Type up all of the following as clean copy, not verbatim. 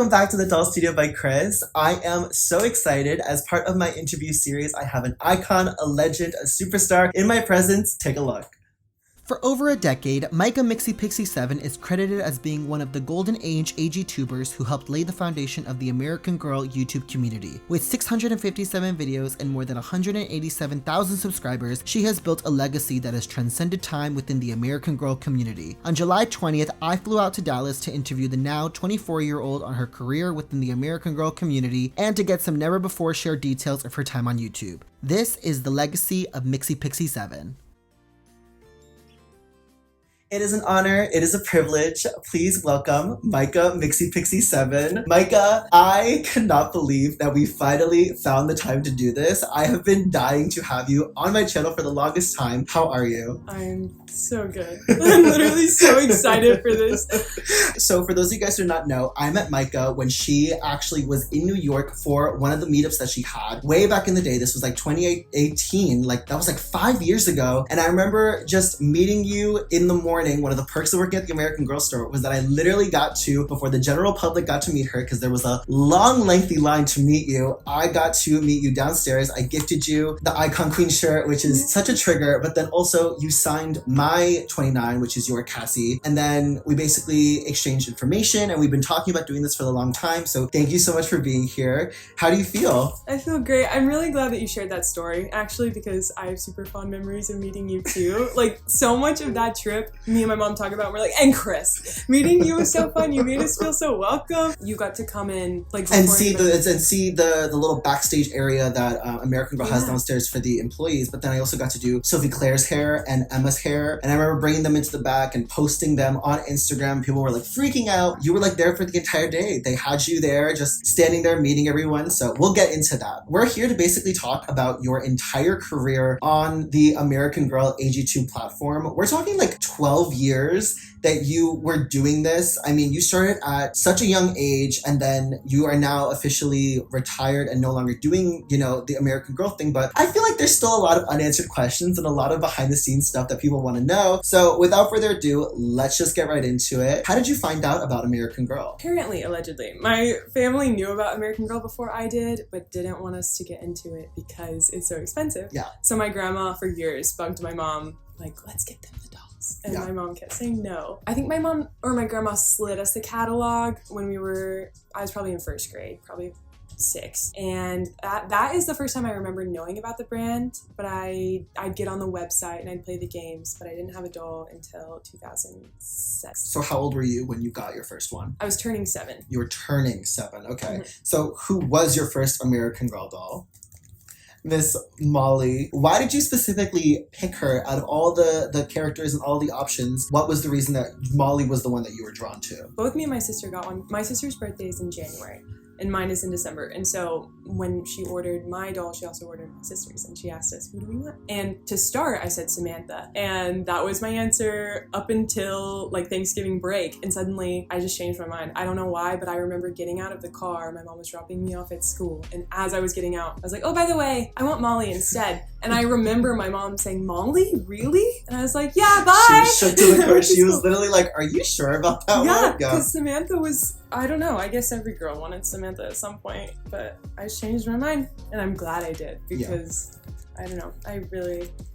welcome back to the Doll Studio by Chris. I am so excited. As part of my interview series, I have an icon, a legend, a superstar in my presence. Take a look. For over a decade, Micah mixiepixie7 is credited as being one of the golden age AG tubers who helped lay the foundation of the American Girl YouTube community. With 657 videos and more than 187,000 subscribers, she has built a legacy that has transcended time within the American Girl community. On July 20th, I flew out to Dallas to interview the now 24-year-old on her career within the American Girl community and to get some never-before-shared details of her time on YouTube. This is the legacy of mixiepixie7. It is an honor, it is a privilege. Please welcome Micah mixiepixie7. Micah, I cannot believe that we finally found the time to do this. I have been dying to have you on my channel for the longest time. How are you? I'm so good. I'm literally so excited for this. So for those of you guys who do not know, I met Micah when she actually was in New York for one of the meetups that she had way back in the day. This was like 2018, like that was like 5 years ago. And I remember just meeting you in the morning. One of the perks of working at the American Girl store was that I literally got to, before the general public got to meet her, because there was a long, lengthy line to meet you, I got to meet you downstairs. I gifted you the Icon Queen shirt, which is such a trigger, but then also you signed my 29, which is your Cassie, and then we basically exchanged information, and we've been talking about doing this for a long time, so thank you so much for being here. How do you feel? I feel great. I'm really glad that you shared that story, actually, because I have super fond memories of meeting you too. Like, so much of that trip, me and my mom talk about, we're like, and Chris, meeting you was so fun. You made us feel so welcome. You got to come in, like, and see the little backstage area that American Girl has downstairs for the employees. But then I also got to do Sophie Claire's hair and Emma's hair, and I remember bringing them into the back and posting them on Instagram. People were like freaking out. You were like there for the entire day. They had you there, just standing there meeting everyone. So we'll get into that. We're here to basically talk about your entire career on the American Girl AG2 platform. We're talking like 12 years that you were doing this. I mean, you started at such a young age, and then you are now officially retired and no longer doing, you know, the American Girl thing. But I feel like there's still a lot of unanswered questions and a lot of behind the scenes stuff that people want to know. So without further ado, let's just get right into it. How did you find out about American Girl? Apparently, allegedly. My family knew about American Girl before I did, but didn't want us to get into it because it's so expensive. Yeah. So my grandma, for years, bugged my mom, like, let's get them the dolls. And my mom kept saying no. I think my mom or my grandma slid us the catalog when I was probably in first grade, probably 6. And that is the first time I remember knowing about the brand, but I'd get on the website and I'd play the games, but I didn't have a doll until 2006. So how old were you when you got your first one? I was turning 7. You were turning 7, okay. So who was your first American Girl doll? Miss Molly. Why did you specifically pick her out of all the characters and all the options? What was the reason that Molly was the one that you were drawn to? Both me and my sister got one. My sister's birthday is in January, and mine is in December. And so when she ordered my doll, she also ordered my sister's, and she asked us, who do we want? And to start, I said Samantha. And that was my answer up until like Thanksgiving break. And suddenly I just changed my mind. I don't know why, but I remember getting out of the car. My mom was dropping me off at school. And as I was getting out, I was like, oh, by the way, I want Molly instead. And I remember my mom saying, Molly, really? And I was like, yeah, bye. She shook to the core. She was literally like, are you sure about that one? Yeah, because Samantha was, I don't know, I guess every girl wanted Samantha at some point, but I changed my mind, and I'm glad I did, because I don't know,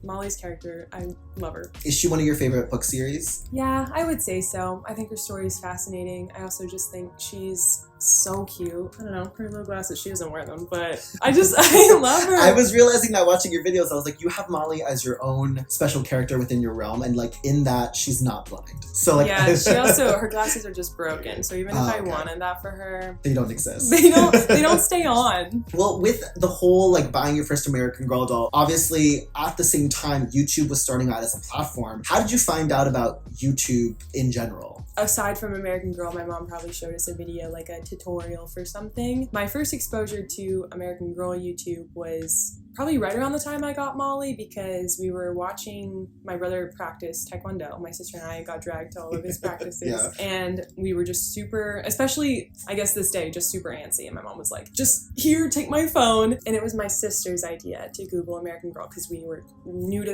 Molly's character, I love her. Is she one of your favorite book series? Yeah, I would say so. I think her story is fascinating. I also just think she's so cute. I don't know, her little glasses, she doesn't wear them, but I love her. I was realizing that watching your videos, I was like, you have Molly as your own special character within your realm, and like in that, she's not blind. So like, yeah, she also, her glasses are just broken, so even if I wanted that for her, they don't exist. They don't stay on. Well, with the whole like buying your first American Girl doll, obviously at the same time, YouTube was starting out as a platform. How did you find out about YouTube in general? Aside from American Girl, my mom probably showed us a video, like a tutorial for something. My first exposure to American Girl YouTube was probably right around the time I got Molly, because we were watching my brother practice Taekwondo. My sister and I got dragged to all of his practices. And we were just super, especially I guess this day, just super antsy. And my mom was like, just here, take my phone. And it was my sister's idea to Google American Girl, because we were new to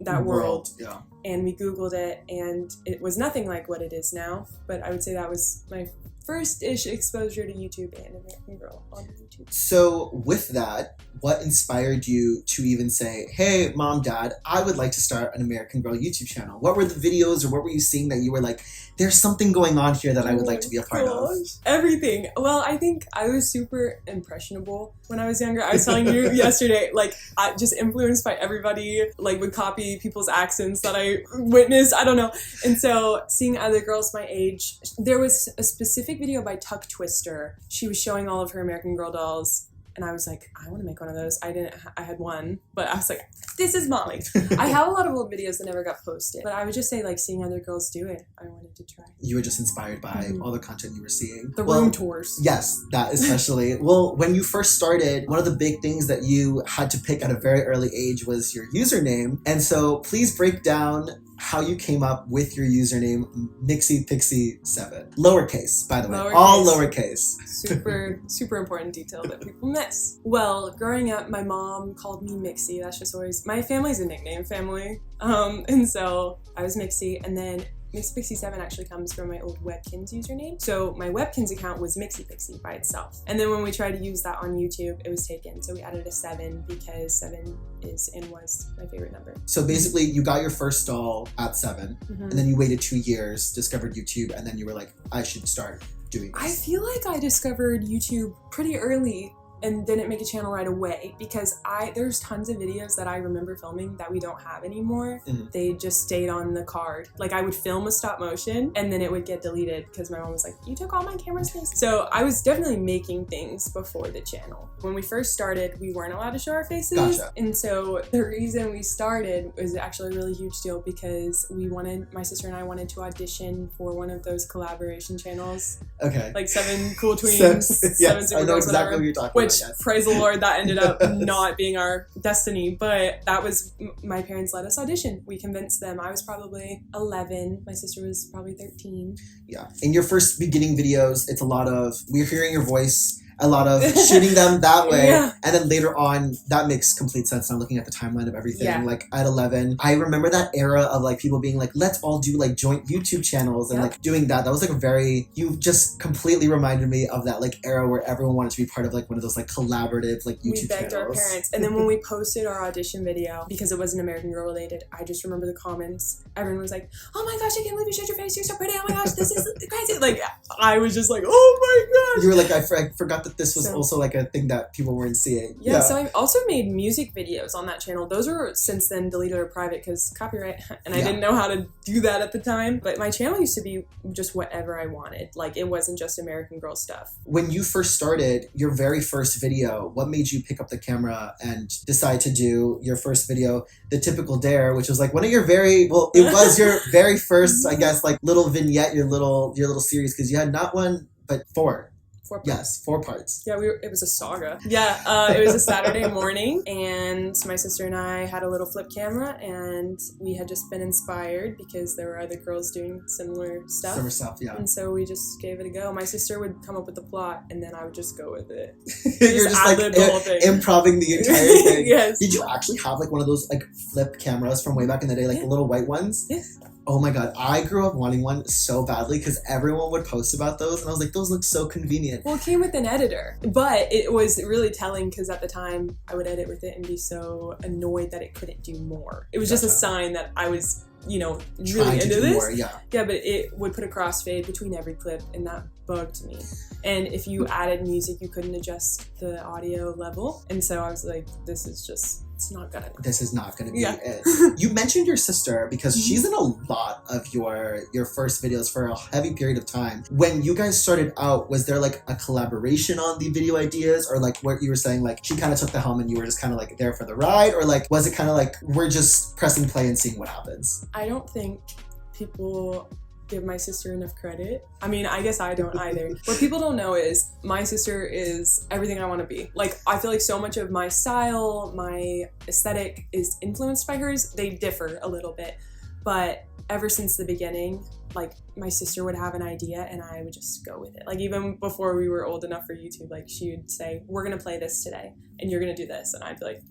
that world. Yeah. And we Googled it, and it was nothing like what it is now. But I would say that was my first-ish exposure to YouTube and American Girl on YouTube. So with that, what inspired you to even say, hey, mom, dad, I would like to start an American Girl YouTube channel? What were the videos or what were you seeing that you were like, there's something going on here that I would like to be a part of? Everything. Well, I think I was super impressionable when I was younger. I was telling you yesterday, like, I just influenced by everybody, like, would copy people's accents that I witnessed. I don't know. And so seeing other girls my age, there was a specific video by Tuck Twister. She was showing all of her American Girl dolls. And I was like, I want to make one of those. I had one, but I was like, this is Molly. I have a lot of old videos that never got posted, but I would just say, like, seeing other girls do it, I wanted to try. You were just inspired by all the content you were seeing. The room tours. Yes, that especially. Well, when you first started, one of the big things that you had to pick at a very early age was your username. And so please break down how you came up with your username, mixiepixie7. Lowercase, by the way. All lowercase. Super important detail that people miss. Well, growing up, my mom called me Mixie. That's just always, my family's a nickname family. And so I was Mixie, and then mixiepixie7 actually comes from my old Webkinz username. So my Webkinz account was mixiepixie by itself. And then when we tried to use that on YouTube, it was taken. So we added a 7 because 7 is and was my favorite number. So basically you got your first doll at 7 and then you waited 2 years, discovered YouTube, and then you were like, I should start doing this. I feel like I discovered YouTube pretty early and didn't make a channel right away because there's tons of videos that I remember filming that we don't have anymore. They just stayed on the card. Like, I would film a stop motion and then it would get deleted because my mom was like, you took all my camera space. So I was definitely making things before the channel. When we first started, we weren't allowed to show our faces. Gotcha. And so the reason we started was actually a really huge deal because my sister and I wanted to audition for one of those collaboration channels. Okay. Like 7 Cool Tweens, 7 Super I know Girls, exactly what you're talking about. Which, praise the Lord, that ended up not being our destiny. But that was, my parents let us audition. We convinced them. I was probably 11. My sister was probably 13. Yeah. In your first beginning videos, it's a lot of, we're hearing your voice, a lot of shooting them that way. Yeah. And then later on, that makes complete sense. I'm looking at the timeline of everything. Yeah. Like at 11, I remember that era of like people being like, let's all do like joint YouTube channels and like doing that. That was like you just completely reminded me of that like era where everyone wanted to be part of like one of those like collaborative like YouTube channels. We begged our parents. And then when we posted our audition video, because it wasn't American Girl related, I just remember the comments. Everyone was like, oh my gosh, I can't believe you showed your face. You're so pretty. Oh my gosh, this is crazy. Like, I was just like, oh my gosh. You were like, I forgot that this was also like a thing that people weren't seeing. Yeah, so I also made music videos on that channel. Those were since then deleted or private because copyright, and I didn't know how to do that at the time. But my channel used to be just whatever I wanted. Like, it wasn't just American Girl stuff. When you first started your very first video, what made you pick up the camera and decide to do your first video, the typical dare, which was like one of your it was your very first, I guess, like little vignette, your little series, because you had not one but 4. 4 parts. Yes, 4 parts. Yeah, it was a saga. Yeah, it was a Saturday morning, and my sister and I had a little flip camera, and we had just been inspired because there were other girls doing similar stuff. Yeah. And so we just gave it a go. My sister would come up with the plot, and then I would just go with it. You're just like improving the entire thing. Yes. Did you actually have like one of those like flip cameras from way back in the day, like the little white ones? Yes. Oh my god, I grew up wanting one so badly because everyone would post about those and I was like, those look so convenient. Well, it came with an editor, but it was really telling because at the time I would edit with it and be so annoyed that it couldn't do more. It was just a sign that I was, really into this. More, yeah, but it would put a crossfade between every clip and that bugged me. And if you added music, you couldn't adjust the audio level. And so I was like, this is not gonna be it. You mentioned your sister because she's in a lot of your first videos for a heavy period of time. When you guys started out, was there like a collaboration on the video ideas, or like what you were saying, like she kind of took the helm and you were just kind of like there for the ride, or like was it kind of like we're just pressing play and seeing what happens? I don't think people give my sister enough credit. I mean, I guess I don't either. What people don't know is my sister is everything I want to be. Like, I feel like so much of my style, my aesthetic is influenced by hers. They differ a little bit, but ever since the beginning, like, my sister would have an idea and I would just go with it. Like, even before we were old enough for YouTube, like, she would say, we're gonna play this today and you're gonna do this, and I'd be like,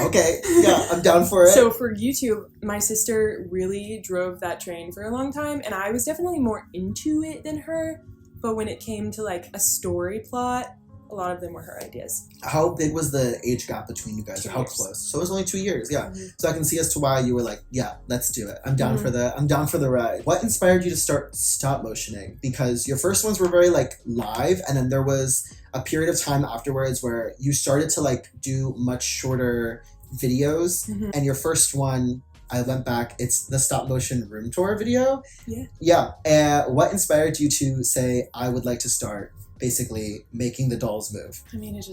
okay, yeah, I'm down for it. So for YouTube, my sister really drove that train for a long time, and I was definitely more into it than her. but when it came to like a story plot, a lot of them were her ideas. How big was the age gap between you guys? 2 Or how years. close? So it was only 2 years, yeah. Mm-hmm. So I can see as to why you were like, yeah, let's do it. I'm down for the ride. What inspired you to start stop motioning? Because your first ones were very like live, and then there was a period of time afterwards where you started to like do much shorter videos, and your first one, I went back, it's the stop motion room tour video. Yeah. What inspired you to say, I would like to start basically making the dolls move? I mean, it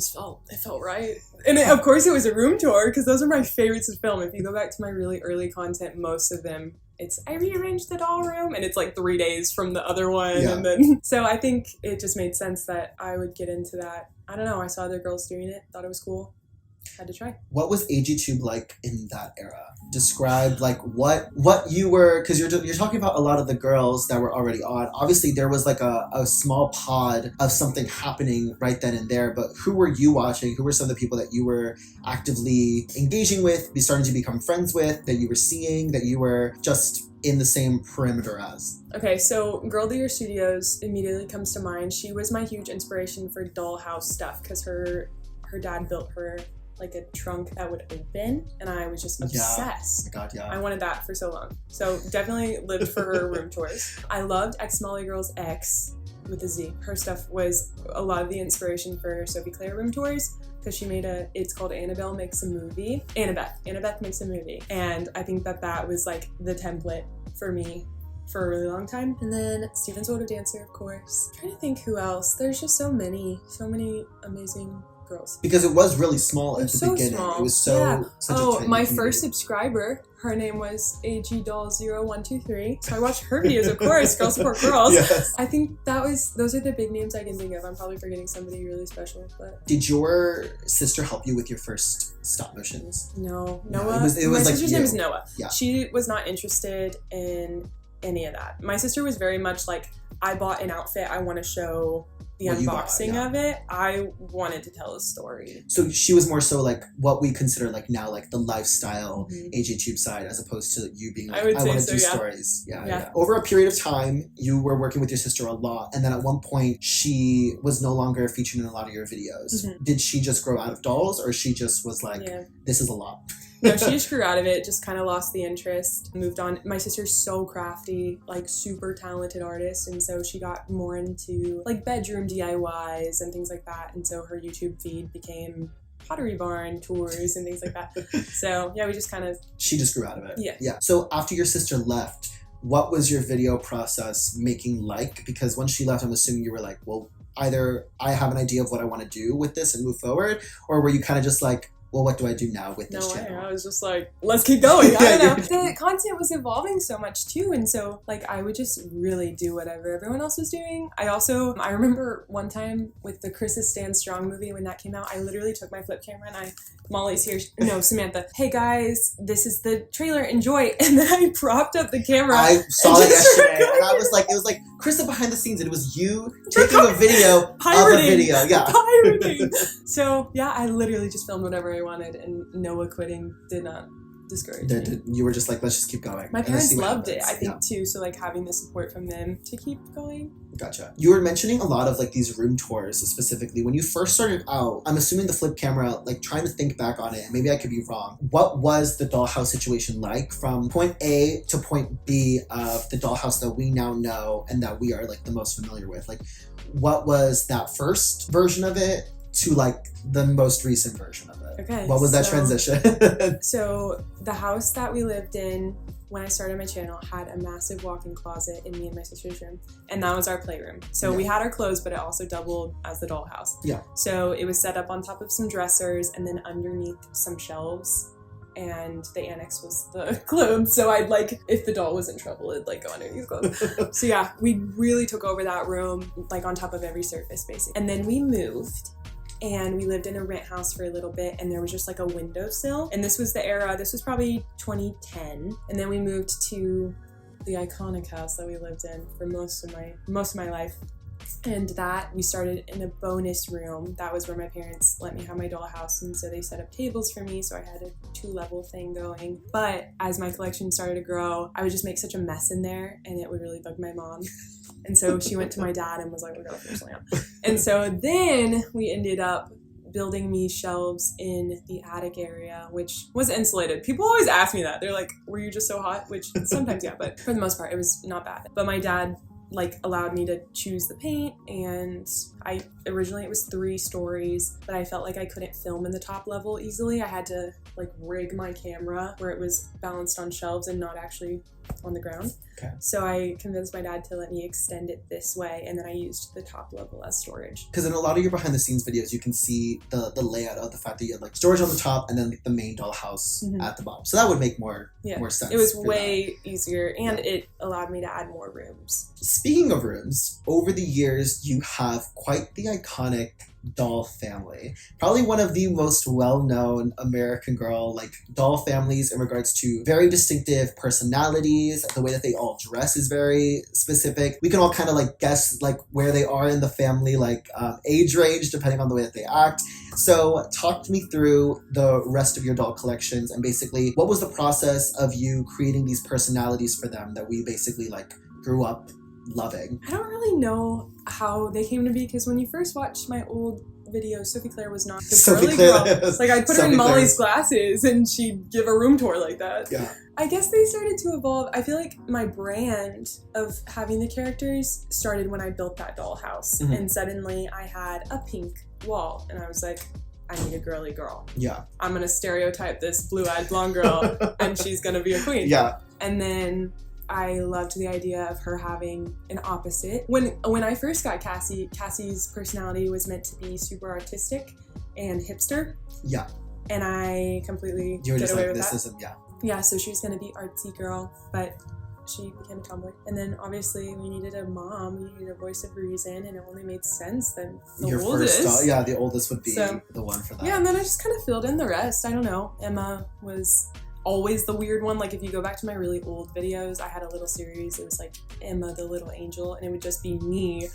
felt right. And of course it was a room tour, because those are my favorites to film. If you go back to my really early content, most of them, it's I rearranged the doll room, and it's like 3 days from the other one. Yeah. And then, so I think it just made sense that I would get into that. I don't know, I saw other girls doing it, thought it was cool. Had to try. What was AGTube like in that era? Describe like what you were, because you're talking about a lot of the girls that were already on. Obviously there was like a small pod of something happening right then and there, but who were you watching? Who were some of the people that you were actively engaging with, starting to become friends with, that you were seeing, that you were just in the same perimeter as? Okay, so Girl Do Your Studios immediately comes to mind. She was my huge inspiration for dollhouse stuff, because her dad built her like a trunk that would open, and I was just obsessed. Oh my God, yeah. I wanted that for so long. So definitely lived for her room tours. I loved X Molly Girls X with a Z. Her stuff was a lot of the inspiration for Sophie Claire room tours, because she made it's called Annabelle Makes a Movie. Annabeth Makes a Movie. And I think that was like the template for me for a really long time. And then Steven Sort of Dancer, of course. I'm trying to think who else. There's just so many amazing girls. Because it was really small at the beginning. Small. It was such a tiny my community. first subscriber, her name was AGDoll0123. So I watched her videos, of course. Girls support girls. Yes. I think those are the big names I can think of. I'm probably forgetting somebody really special, but. Did your sister help you with your first stop motions? No, Noah. It was my sister's name is Noah. Yeah. She was not interested in any of that. My sister was very much like, I bought an outfit, I want to show the unboxing of it. I wanted to tell a story. So she was more so like what we consider like now like the lifestyle AGTube side, as opposed to you being like, I want to do stories. Yeah. Over a period of time, you were working with your sister a lot, and then at one point she was no longer featured in a lot of your videos. Did she just grow out of dolls, or she just was like, this is a lot? No, she just grew out of it, just kind of lost the interest, moved on. My sister's so crafty, like super talented artist, and so she got more into like bedroom DIYs and things like that, and so her YouTube feed became Pottery Barn tours and things like that. So yeah, we just kind of... She just grew out of it. Yeah. So after your sister left, what was your video process making like? Because once she left, I'm assuming you were like, well, either I have an idea of what I want to do with this and move forward, or were you kind of just like, well, what do I do now with this channel? I was just like, let's keep going. I don't know. The content was evolving so much too, and so like I would just really do whatever everyone else was doing. I remember one time with the Chris is Stand Strong movie, when that came out, I literally took my flip camera and Molly's here, no, Samantha, hey guys, this is the trailer, enjoy. And then I propped up the camera. I saw it yesterday, and I was like, it was like Krista behind the scenes, and it was you taking a video of a video. Yeah. Pirating. So yeah, I literally just filmed whatever I wanted, and Noah quitting did not discourage me. You were just like, let's just keep going. My parents loved it, I think, too, so like having the support from them to keep going. Gotcha. You were mentioning a lot of like these room tours specifically. When you first started out, I'm assuming the flip camera, like trying to think back on it, and maybe I could be wrong. What was the dollhouse situation like from point A to point B of the dollhouse that we now know and that we are like the most familiar with? Like, what was that first version of it to like the most recent version of it? Okay. What was that transition? So the house that we lived in when I started my channel had a massive walk-in closet in me and my sister's room, and that was our playroom. So we had our clothes, but it also doubled as the dollhouse. Yeah. So it was set up on top of some dressers and then underneath some shelves, and the annex was the clothes. So I'd like, if the doll was in trouble, it'd like go underneath clothes. So yeah, we really took over that room, like on top of every surface basically. And then we moved, and we lived in a rent house for a little bit, and there was just like a windowsill. And this was the era, this was probably 2010. And then we moved to the iconic house that we lived in for most of my life. And that we started in a bonus room. That was where my parents let me have my dollhouse, and so they set up tables for me, so I had a 2-level thing going. But as my collection started to grow, I would just make such a mess in there, and it would really bug my mom. And so she went to my dad and was like, we gotta finish something up. And so then we ended up building me shelves in the attic area, which was insulated. People always ask me that. They're like, were you just so hot? Which sometimes, yeah, but for the most part, it was not bad. But my dad allowed me to choose the paint, and originally it was 3 stories, but I felt like I couldn't film in the top level easily. I had to rig my camera where it was balanced on shelves and not actually on the ground. Okay. So I convinced my dad to let me extend it this way, and then I used the top level as storage. Because in a lot of your behind the scenes videos, you can see the layout of the fact that you had storage on the top and then the main dollhouse at the bottom. So that would make more sense. It was way easier, and it allowed me to add more rooms. Speaking of rooms, over the years, you have quite the iconic doll family. Probably one of the most well-known American Girl doll families in regards to very distinctive personalities. The way that they all dress is very specific. We can all kind of guess where they are in the family, age range, depending on the way that they act. So talk me through the rest of your doll collections, and basically what was the process of you creating these personalities for them that we basically grew up loving? I don't really know how they came to be, because when you first watched my old videos, Sophie Claire was not the girly girl. I'd put her in Molly's glasses and she'd give a room tour like that. Yeah. I guess they started to evolve. I feel like my brand of having the characters started when I built that dollhouse. And suddenly I had a pink wall, and I was like, I need a girly girl. Yeah. I'm gonna stereotype this blue-eyed blonde girl and she's gonna be a queen. Yeah. And then I loved the idea of her having an opposite. When I first got Cassie, Cassie's personality was meant to be super artistic and hipster. Yeah. And I completely get away with that. Yeah, so she was going to be artsy girl, but she became a tomboy. And then obviously we needed a mom, we needed a voice of reason, and it only made sense that the oldest. The oldest would be the one for that. Yeah, and then I just kind of filled in the rest. I don't know. Emma was always the weird one. If you go back to my really old videos, I had a little series. It was Emma the Little Angel, and it would just be me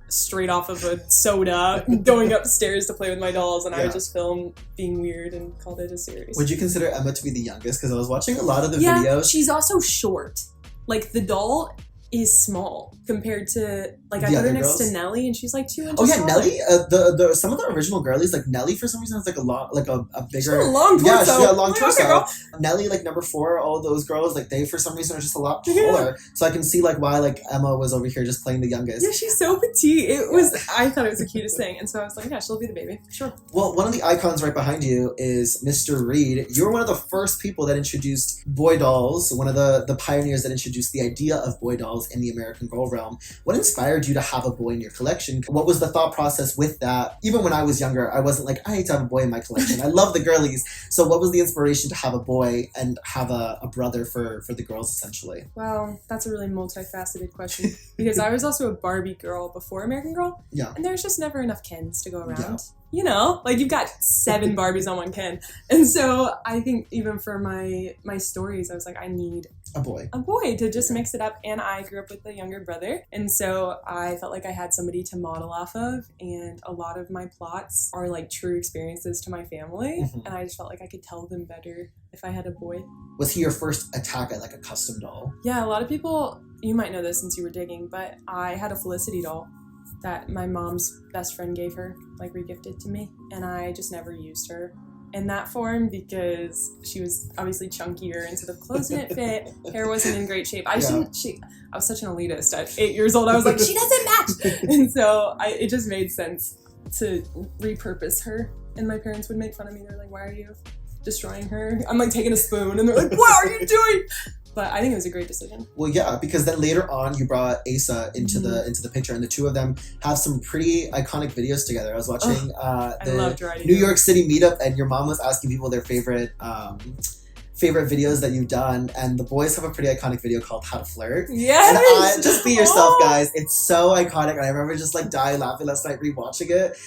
straight off of a soda going upstairs to play with my dolls, and I would just film being weird and called it a series. Would you consider Emma to be the youngest? Because I was watching a lot of the videos. She's also short. The doll is small compared to I put her next to Nellie, and she's 2 inches. Oh yeah, taller. Nellie. The some of the original girlies, Nellie, for some reason has a lot a bigger. She's got a long torso. Yeah, she's got a long torso. Okay, Nellie, number 4, all those girls, they for some reason are just a lot taller. So I can see why Emma was over here just playing the youngest. Yeah, she's so petite. I thought it was the cutest thing, and so I was like, yeah, she'll be the baby. Sure. Well, one of the icons right behind you is Mr. Reed. You were one of the first people that introduced boy dolls, one of the pioneers that introduced the idea of boy dolls in the American Girl realm. What inspired you to have a boy in your collection? What was the thought process with that? Even when I was younger, I wasn't I hate to have a boy in my collection. I love the girlies. So what was the inspiration to have a boy and have a brother for the girls, essentially? Well, that's a really multifaceted question, because I was also a Barbie girl before American Girl. Yeah. And there's just never enough Kens to go around. Yeah. You've got 7 Barbies on one Ken. And so I think even for my stories, I was I need a boy to just mix it up. And I grew up with a younger brother, and so I felt like I had somebody to model off of, and a lot of my plots are true experiences to my family, and I just felt like I could tell them better if I had a boy. Was he your first attack at a custom doll? Yeah, a lot of people, you might know this since you were digging, but I had a Felicity doll that my mom's best friend gave her, regifted to me, and I just never used her in that form because she was obviously chunkier, and so the clothes didn't fit, hair wasn't in great shape. I was such an elitist at 8 years old. I was like, she doesn't match! And so it just made sense to repurpose her, and my parents would make fun of me. They're like, why are you destroying her? I'm taking a spoon, and they're like, what are you doing? But I think it was a great decision. Well, yeah, because then later on you brought Asa into the picture, and the two of them have some pretty iconic videos together. I was watching the New York City meetup, and your mom was asking people their favorite videos that you've done, and the boys have a pretty iconic video called How to Flirt. Yes! Just be yourself, guys. It's so iconic, and I remember just dying laughing last night rewatching it.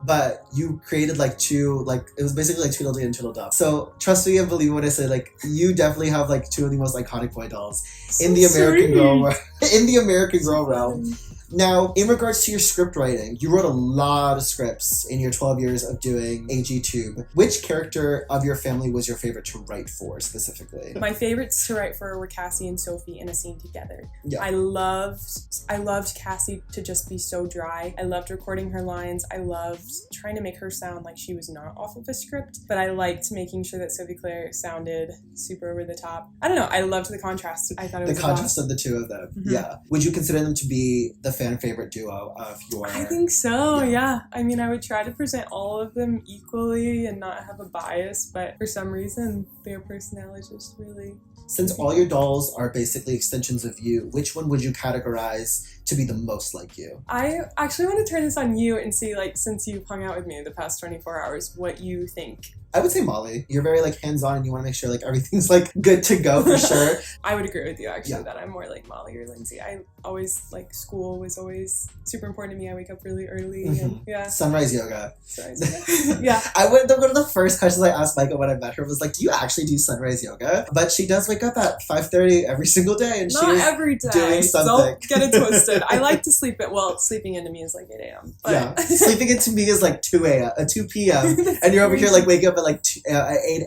But you created two, it was basically Tweedledee and Tweedledum. So trust me and believe me when I say you definitely have 2 of the most iconic boy dolls in the American Girl realm. Now, in regards to your script writing, you wrote a lot of scripts in your 12 years of doing AGTube. Which character of your family was your favorite to write for specifically? My favorites to write for were Cassie and Sophie in a scene together. Yeah. I loved Cassie to just be so dry. I loved recording her lines. I loved trying to make her sound like she was not off of a script, but I liked making sure that Sophie Claire sounded super over the top. I don't know. I loved the contrast. I thought it was the contrast of the two of them. Mm-hmm. Yeah. Would you consider them to be the fan favorite duo of your... I think so, yeah. I mean, I would try to present all of them equally and not have a bias, but for some reason, their personalities just really... Since all your dolls are basically extensions of you, which one would you categorize to be the most like you? I actually want to turn this on you and see, like, since you've hung out with me the past 24 hours, what you think. I would say Molly. You're very like hands-on and you want to make sure like everything's like good to go for sure. I would agree with you actually that I'm more like Molly or Lindsay. I always like school was always super important to me. I wake up really early and Sunrise yoga. Yeah. One of the first questions I asked Micah when I met her was like, do you actually do sunrise yoga? But she does wake up at 5:30 every single day and not every day. Doing something. Don't get it twisted. I like to sleep at, well, sleeping into me is like 8 a.m. But... Yeah. Sleeping into me is like 2 p.m. and you're over here like waking up at like 8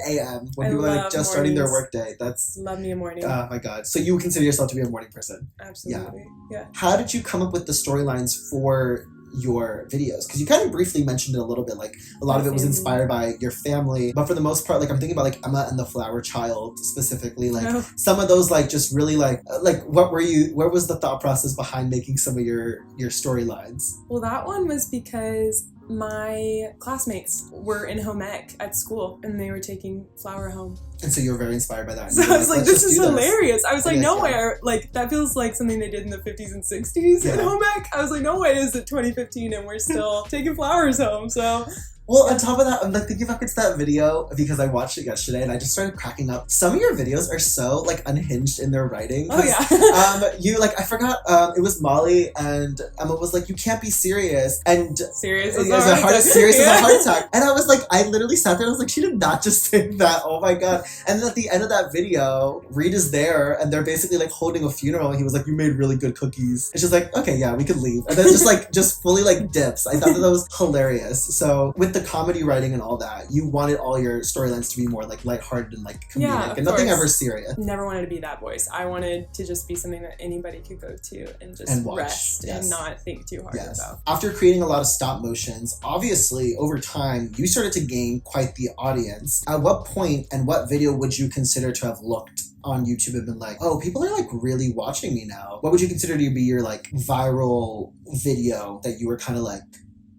a.m. when people are like just starting their workday. Love me a morning. Oh my god. So you would consider yourself to be a morning person? Absolutely. Yeah. How did you come up with the storylines for your videos? Because you kind of briefly mentioned it a little bit, like a lot of it was inspired by your family, but for the most part, like I'm thinking about like Emma and the Flower Child specifically, like some of those like just really like where was the thought process behind making some of your storylines? Well, that one was because my classmates were in home ec at school and they were taking Flower home. And so you were very inspired by that. So I was like, this is hilarious. I was like, no way. Like, that feels like something they did in the 50s and 60s in home ec. I was like, no way is it 2015 and we're still taking flowers home. So... Well, on top of that, I'm like thinking back into that video because I watched it yesterday and I just started cracking up. Some of your videos are so like unhinged in their writing. Oh yeah. You like I forgot. It was Molly and Emma was like, you can't be serious and serious as a heart attack. And I was like, I literally sat there and I was like, she did not just say that. Oh my god. And then at the end of that video, Reed is there and they're basically like holding a funeral. And he was like, you made really good cookies. And she's like, okay, yeah, we could leave. And then just fully like dips. I thought that was hilarious. So with the comedy writing and all that, you wanted all your storylines to be more like lighthearted and like comedic and nothing ever serious. Never wanted to be that voice. I wanted to just be something that anybody could go to and just rest and not think too hard about. After creating a lot of stop motions, obviously over time you started to gain quite the audience. At what point and what video would you consider to have looked on YouTube and been like, oh, people are like really watching me now? What would you consider to be your like viral video that you were kind of like,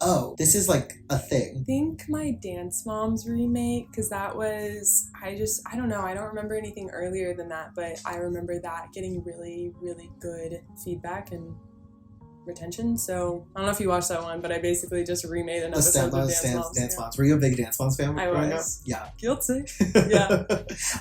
oh, this is like a thing? I think my Dance Moms remake, because that was, I don't know, I don't remember anything earlier than that, but I remember that getting really, really good feedback and retention. So I don't know if you watched that one, but I basically just remade an episode of Dance Moms. Were you a big Dance Moms fan growing up? Yeah. Guilty. Yeah.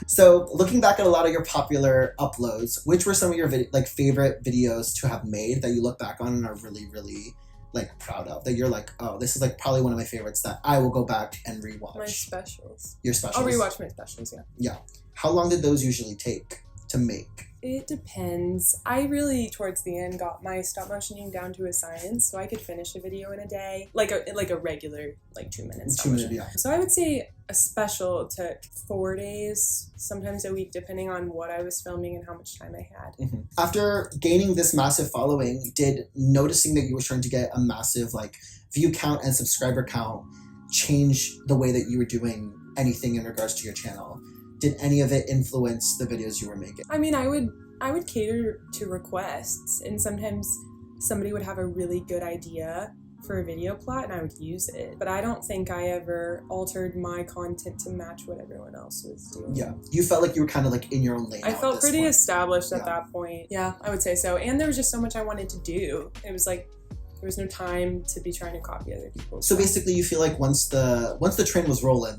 So looking back at a lot of your popular uploads, which were some of your favorite videos to have made that you look back on and are really, really like proud of, that you're like, oh, this is like probably one of my favorites that I will go back and rewatch? My specials. Your specials? I'll rewatch my specials, Yeah. How long did those usually take to make? It depends. I really, towards the end, got my stop motioning down to a science, so I could finish a video in a day, like a regular, like 2 minutes. 2 minutes, yeah. So I would say a special took 4 days, sometimes a week, depending on what I was filming and how much time I had. Mm-hmm. After gaining this massive following, did noticing that you were starting to get a massive like view count and subscriber count change the way that you were doing anything in regards to your channel? Did any of it influence the videos you were making? I mean, I would cater to requests, and sometimes somebody would have a really good idea for a video plot and I would use it. But I don't think I ever altered my content to match what everyone else was doing. Yeah. You felt like you were kind of like in your own lane. I felt pretty established at that point. Yeah, I would say so. And there was just so much I wanted to do. It was like, there was no time to be trying to copy other people. So basically you feel like once the train was rolling,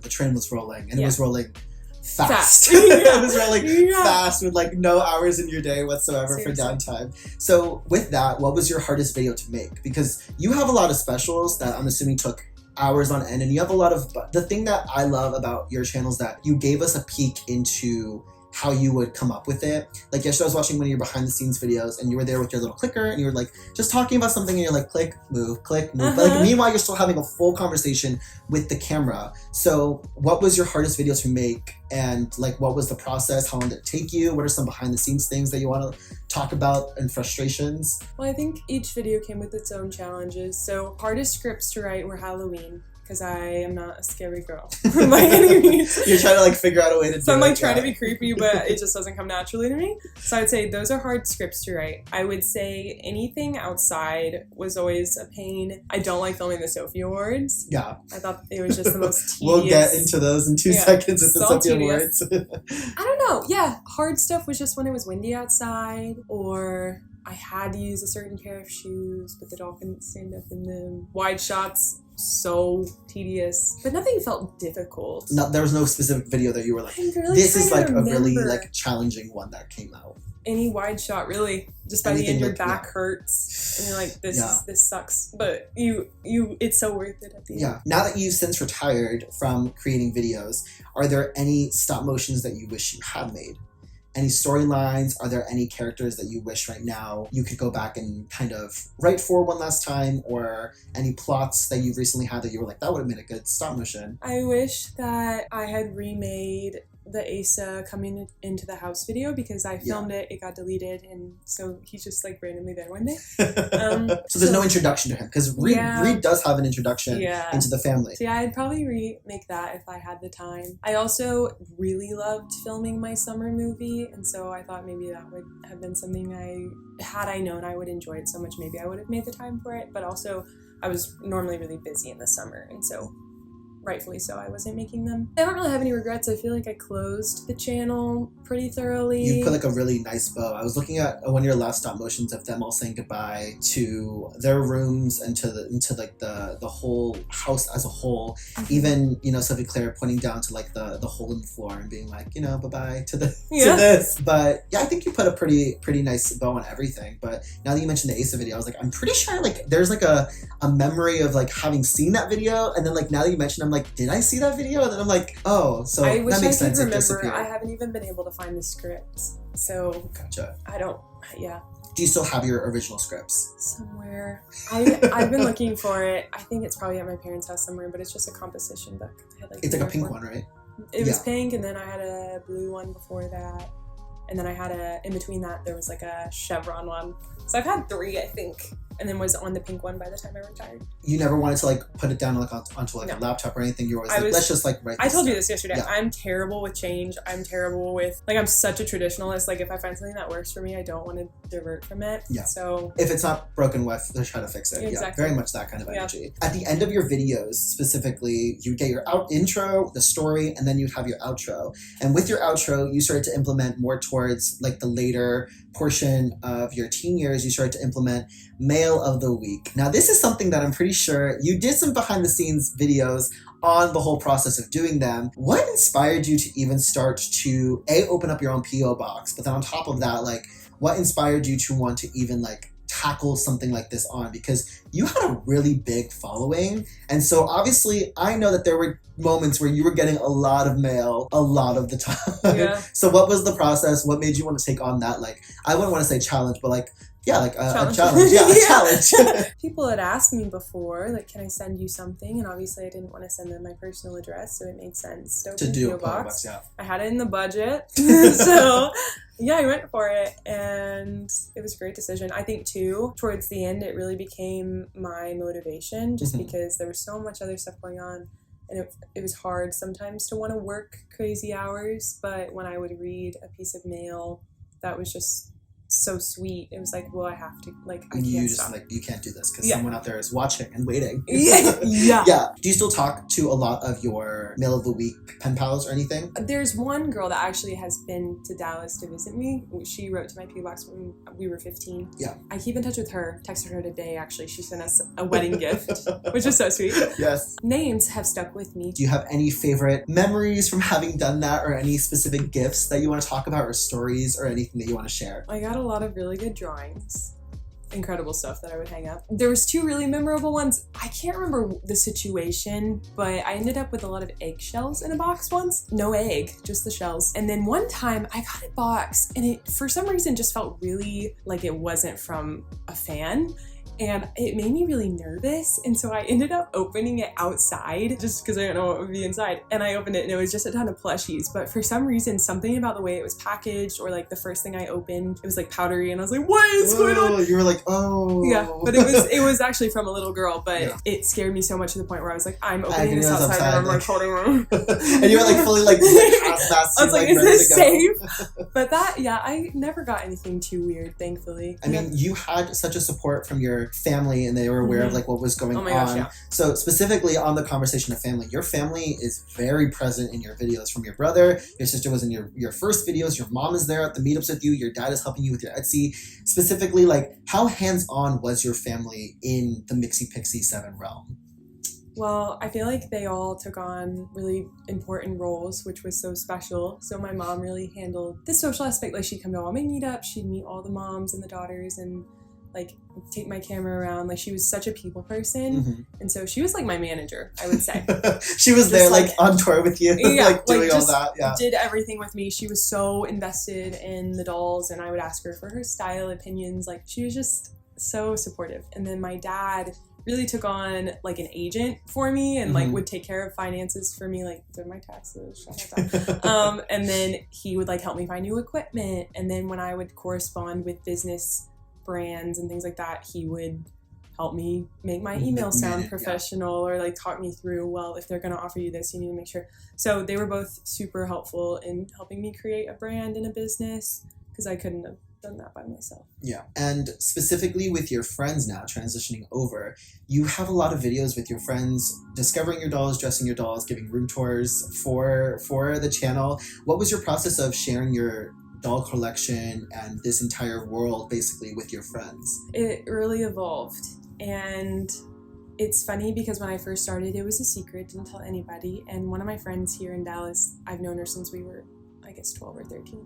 and it was rolling fast. It was rolling fast with like no hours in your day whatsoever. Seriously. For downtime. So with that, what was your hardest video to make? Because you have a lot of specials that I'm assuming took hours on end, and you have a lot of, the thing that I love about your channel is that you gave us a peek into how you would come up with it. Like yesterday I was watching one of your behind the scenes videos and you were there with your little clicker and you were like just talking about something and you're like click, move, click, move. But like meanwhile you're still having a full conversation with the camera. So what was your hardest video to make, and like what was the process? How long did it take you? What are some behind the scenes things that you want to talk about and frustrations? Well, I think each video came with its own challenges. So hardest scripts to write were Halloween, because I am not a scary girl by any means. You're trying to like figure out a way to do it. So I'm like trying to be creepy, but it just doesn't come naturally to me. So I'd say those are hard scripts to write. I would say anything outside was always a pain. I don't like filming the Sophie Awards. Yeah. I thought it was just the most tedious. We'll get into those in 2 seconds with the Sophie Awards. I don't know. Yeah. Hard stuff was just when it was windy outside, or I had to use a certain pair of shoes, but the doll couldn't stand up in them. Wide shots, so tedious, but nothing felt difficult. No, there was no specific video that you were like, really this is like a really like challenging one that came out. Any wide shot, really. Just by the end, your back hurts, and you're like, this sucks. But it's so worth it at the end. Yeah. Now that you've since retired from creating videos, are there any stop motions that you wish you had made? Any storylines? Are there any characters that you wish right now you could go back and kind of write for one last time, or any plots that you've recently had that you were like, that would have made a good stop motion? I wish that I had remade the Asa coming into the house video, because I filmed it got deleted, and so he's just like randomly there one day. So there's no introduction to him, because Reed does have an introduction into the family. So yeah, I'd probably remake that if I had the time. I also really loved filming my summer movie, and so I thought maybe that would have been something had I known I would enjoy it so much, maybe I would have made the time for it. But also I was normally really busy in the summer, and so rightfully so, I wasn't making them. I don't really have any regrets. I feel like I closed the channel pretty thoroughly. You put like a really nice bow. I was looking at one of your last stop motions of them all saying goodbye to their rooms and into like the whole house as a whole. Mm-hmm. Even, you know, Sophie Claire pointing down to like the hole in the floor and being like, you know, bye-bye to this. But yeah, I think you put a pretty nice bow on everything. But now that you mentioned the Asa video, I was like, I'm pretty sure like there's like a memory of like having seen that video, and then like now that you mentioned, I'm like, did I see that video? And then I'm like, oh, so I wish that makes sense. Remember, I haven't even been able to find the scripts, so gotcha. I don't. Yeah. Do you still have your original scripts? Somewhere. I've been looking for it. I think it's probably at my parents' house somewhere, but it's just a composition book. It's like a pink one, right? It was pink, and then I had a blue one before that, and then I had in between that there was like a chevron one. So I've had 3, I think. And then was on the pink one by the time I retired. You never wanted to like put it down like onto like a laptop or anything? You were always like, let's just like write this. I told you this yesterday. Yeah. I'm terrible with change. I'm terrible with, like, I'm such a traditionalist. Like, if I find something that works for me, I don't want to divert from it. Yeah. So if it's not broken, let's try to fix it. Exactly. Yeah, very much that kind of energy. At the end of your videos, specifically, you get your intro, the story, and then you have your outro. And with your outro, you started to implement more towards like the later portion of your teen years. You started to implement Male of the Week. Now, this is something that I'm pretty sure you did some behind the scenes videos on the whole process of doing them. What inspired you to even start to open up your own PO box? But then on top of that, like, what inspired you to want to even like tackle something like this on? Because you had a really big following, and so obviously I know that there were moments where you were getting a lot of mail a lot of the time. Yeah. So what was the process? What made you want to take on that, like, I wouldn't want to say challenge, but like, yeah, like a challenge. Yeah, a challenge. People had asked me before, like, can I send you something? And obviously I didn't want to send them my personal address, so it made sense to do a PO box. Yeah. I had it in the budget, so yeah, I went for it, and it was a great decision. I think too, towards the end, it really became my motivation, just because there was so much other stuff going on. And it was hard sometimes to want to work crazy hours, but when I would read a piece of mail that was just so sweet, it was like, well, I have to, like, I can't stop. Like, you can't do this because someone out there is watching and waiting. Yeah. Do you still talk to a lot of your Male of the Week pen pals or anything? There's one girl that actually has been to Dallas to visit me. She wrote to my PO box when we were 15. Yeah. I keep in touch with her. Texted her today, actually. She sent us a wedding gift, which is so sweet. Yes. Names have stuck with me. Do you have any favorite memories from having done that, or any specific gifts that you want to talk about, or stories, or anything that you want to share? I got a lot of really good drawings. incredible stuff that I would hang up. There was 2 really memorable ones. I can't remember the situation, but I ended up with a lot of eggshells in a box once. No egg, just the shells. And then one time I got a box and it, for some reason, just felt really like it wasn't from a fan. And it made me really nervous. And so I ended up opening it outside just because I didn't know what would be inside. And I opened it and it was just a ton of plushies. But for some reason, something about the way it was packaged or like the first thing I opened, it was like powdery. And I was like, what is going on? You were like, oh. Yeah, but it was actually from a little girl. But it scared me so much to the point where I was like, I'm opening this outside of our recording room. And you were like fully like I was like, is this safe? But that, yeah, I never got anything too weird, thankfully. I mean, you had such a support from your family and they were aware of like what was going on. Gosh, yeah. So specifically on the conversation of family, your family is very present in your videos. From your brother, your sister was in your first videos, your mom is there at the meetups with you, your dad is helping you with your Etsy. Specifically, like how hands-on was your family in the mixiepixie7 realm? Well, I feel like they all took on really important roles, which was so special. So my mom really handled the social aspect. Like she'd come to all my meetups, she'd meet all the moms and the daughters and like take my camera around. Like she was such a people person. And so she was like my manager, I would say. She was just there like on tour with you, like doing all that. Yeah. Did everything with me. She was so invested in the dolls and I would ask her for her style opinions. Like she was just so supportive. And then my dad really took on like an agent for me and like would take care of finances for me, like did my taxes, and then he would like help me find new equipment. And then when I would correspond with business brands and things like that, he would help me make my email sound professional or like talk me through, well, if they're going to offer you this, you need to make sure. So they were both super helpful in helping me create a brand and a business because I couldn't have done that by myself. Yeah. And specifically with your friends now transitioning over, you have a lot of videos with your friends discovering your dolls, dressing your dolls, giving room tours for the channel. What was your process of sharing your doll collection and this entire world basically with your friends? It really evolved. And it's funny because when I first started, it was a secret, didn't tell anybody. And one of my friends here in Dallas, I've known her since we were, I guess, 12 or 13.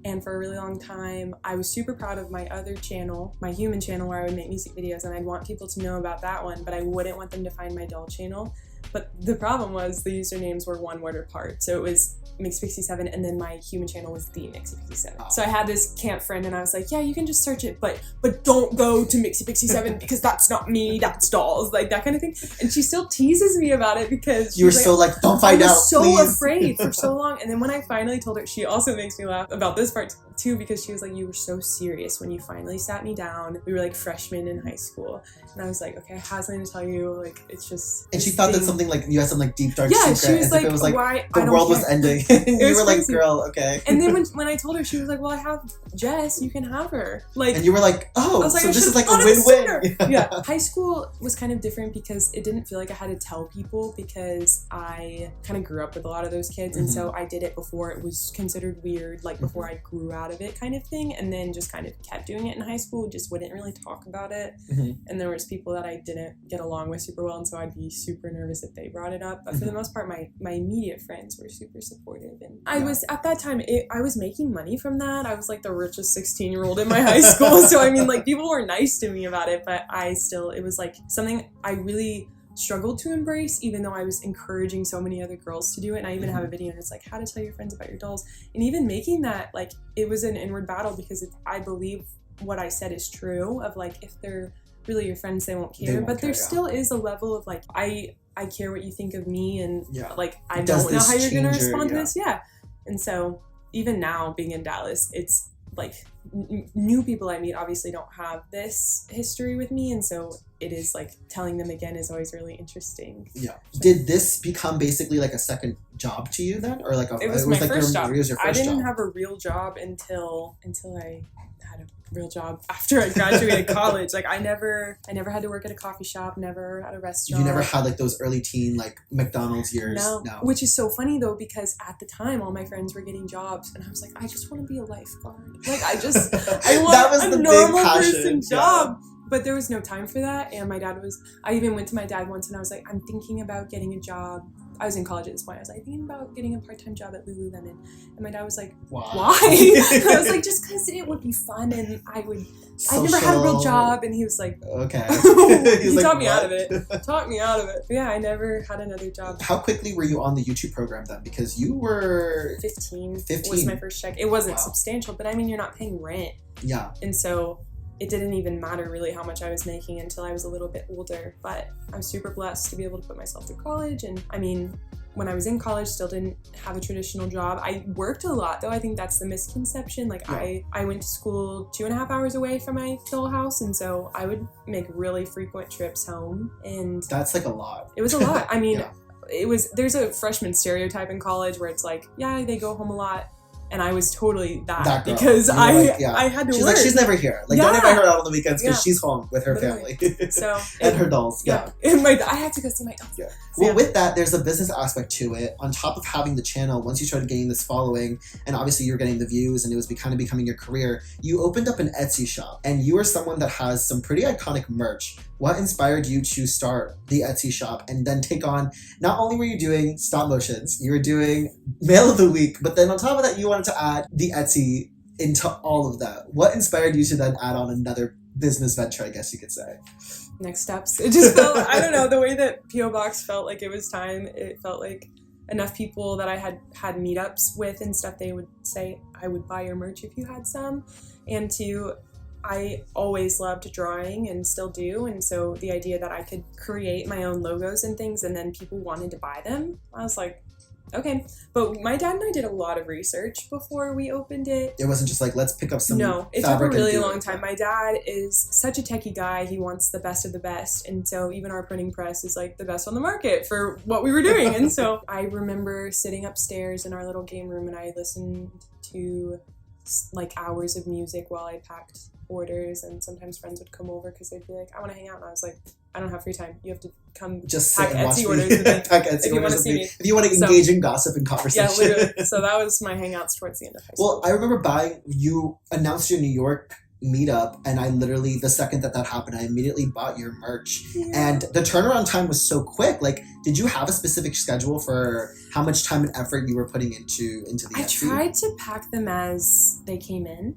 And for a really long time, I was super proud of my other channel, my human channel, where I would make music videos, and I'd want people to know about that one, but I wouldn't want them to find my doll channel. But the problem was the usernames were one word apart. So it was mixiepixie7 and then my human channel was the mixiepixie7. So I had this camp friend and I was like, yeah, you can just search it, but don't go to mixiepixie7 because that's not me, that's dolls, like that kind of thing. And she still teases me about it because you were so like, don't find out, I was so please. afraid for so long. And then when I finally told her, she also makes me laugh about this part too, because she was like, you were so serious when you finally sat me down. We were like freshmen in high school. And I was like, okay, I have something to tell you. Like, it's just. And she thought that something like you had some like deep dark secret. She was like, it was like the world was ending. You were like, girl, okay. And then when I told her, she was like, well, I have Jess, you can have her. Like, and you were like, oh, I was like, so I this is like a win-win. Yeah. High school was kind of different because it didn't feel like I had to tell people because I kind of grew up with a lot of those kids. And so I did it before it was considered weird, like before I grew out of it kind of thing. And then just kind of kept doing it in high school, just wouldn't really talk about it. And there was people that I didn't get along with super well. And so I'd be super nervous if they brought it up. But for the most part, my immediate friends were super supportive. And I was, at that time, I was making money from that. I was like the richest 16-year-old in my high school. So I mean, like, people were nice to me about it, but it was like something I really struggled to embrace, even though I was encouraging so many other girls to do it. And I even have a video and it's like how to tell your friends about your dolls. And even making that, like, it was an inward battle because I believe what I said is true of like, if they're really your friends, they won't care. But there still is a level of like, I care what you think of me, and like, I don't know how you're gonna respond to this. And so even now being in Dallas, it's like new people I meet obviously don't have this history with me, and so it is like telling them again is always really interesting. Did this become basically like a second job to you then, or like it was my first job? I didn't have a real job until I had a real job after I graduated college. Like I never had to work at a coffee shop, never at a restaurant. You never had like those early teen like McDonald's years? No. Which is so funny though, because at the time all my friends were getting jobs and I was like, I just want to be a lifeguard. Like I want that was a normal person job. But there was no time for that. And I even went to my dad once and I was like, I'm thinking about getting a job. I was in college at this point. I was like thinking about getting a part-time job at Lululemon, and my dad was like, Why? I was like, just because it would be fun, and I'd never had a real job, and he was like, okay. He taught me out of it. Taught me out of it. But yeah, I never had another job. How quickly were you on the YouTube program then? Because you were 15 was my first check. It wasn't substantial, but I mean, you're not paying rent. Yeah. And so it didn't even matter really how much I was making until I was a little bit older. But I'm super blessed to be able to put myself through college. And I mean, when I was in college, still didn't have a traditional job. I worked a lot, though. I think that's the misconception. Like, yeah. I went to school 2.5 hours away from my dollhouse, and so I would make really frequent trips home. And that's like a lot. It was a lot. I mean, there's a freshman stereotype in college where it's like, yeah, they go home a lot. And I was totally that because I had to She's work. Like, she's never here. Like, don't invite her out on the weekends because she's home with her family. So and her dolls. Yeah. And I had to go see my dolls. Yeah. Well, with that, there's a business aspect to it. On top of having the channel, once you started getting this following, and obviously you were getting the views, and it was kind of becoming your career, you opened up an Etsy shop. And you are someone that has some pretty iconic merch. What inspired you to start the Etsy shop and then take on, not only were you doing stop motions, you were doing Mail of the Week, but then on top of that, you wanted to add the Etsy into all of that. What inspired you to then add on another business venture, I guess you could say? Next steps. It just felt, I don't know, the way that P.O. Box felt like it was time, it felt like enough people that I had meetups with and stuff, they would say, I would buy your merch if you had some. And I always loved drawing and still do, and so the idea that I could create my own logos and things and then people wanted to buy them, I was like, okay. But my dad and I did a lot of research before we opened it. It wasn't just like, let's pick up some No, it took a really long time. My dad is such a techie guy. He wants the best of the best, and so even our printing press is like the best on the market for what we were doing. And so I remember sitting upstairs in our little game room and I listened to like hours of music while I packed orders, and sometimes friends would come over because they'd be like, I want to hang out, and I was like, I don't have free time, you have to come just pack Etsy orders with me if you want to see me, if you want to engage in gossip and conversation. Yeah, literally. So that was my hangouts towards the end of high school. Well, I remember you announced your New York meetup, and I literally, the second that happened, I immediately bought your merch. And the turnaround time was so quick. Like, did you have a specific schedule for how much time and effort you were putting into the Etsy? I tried to pack them as they came in,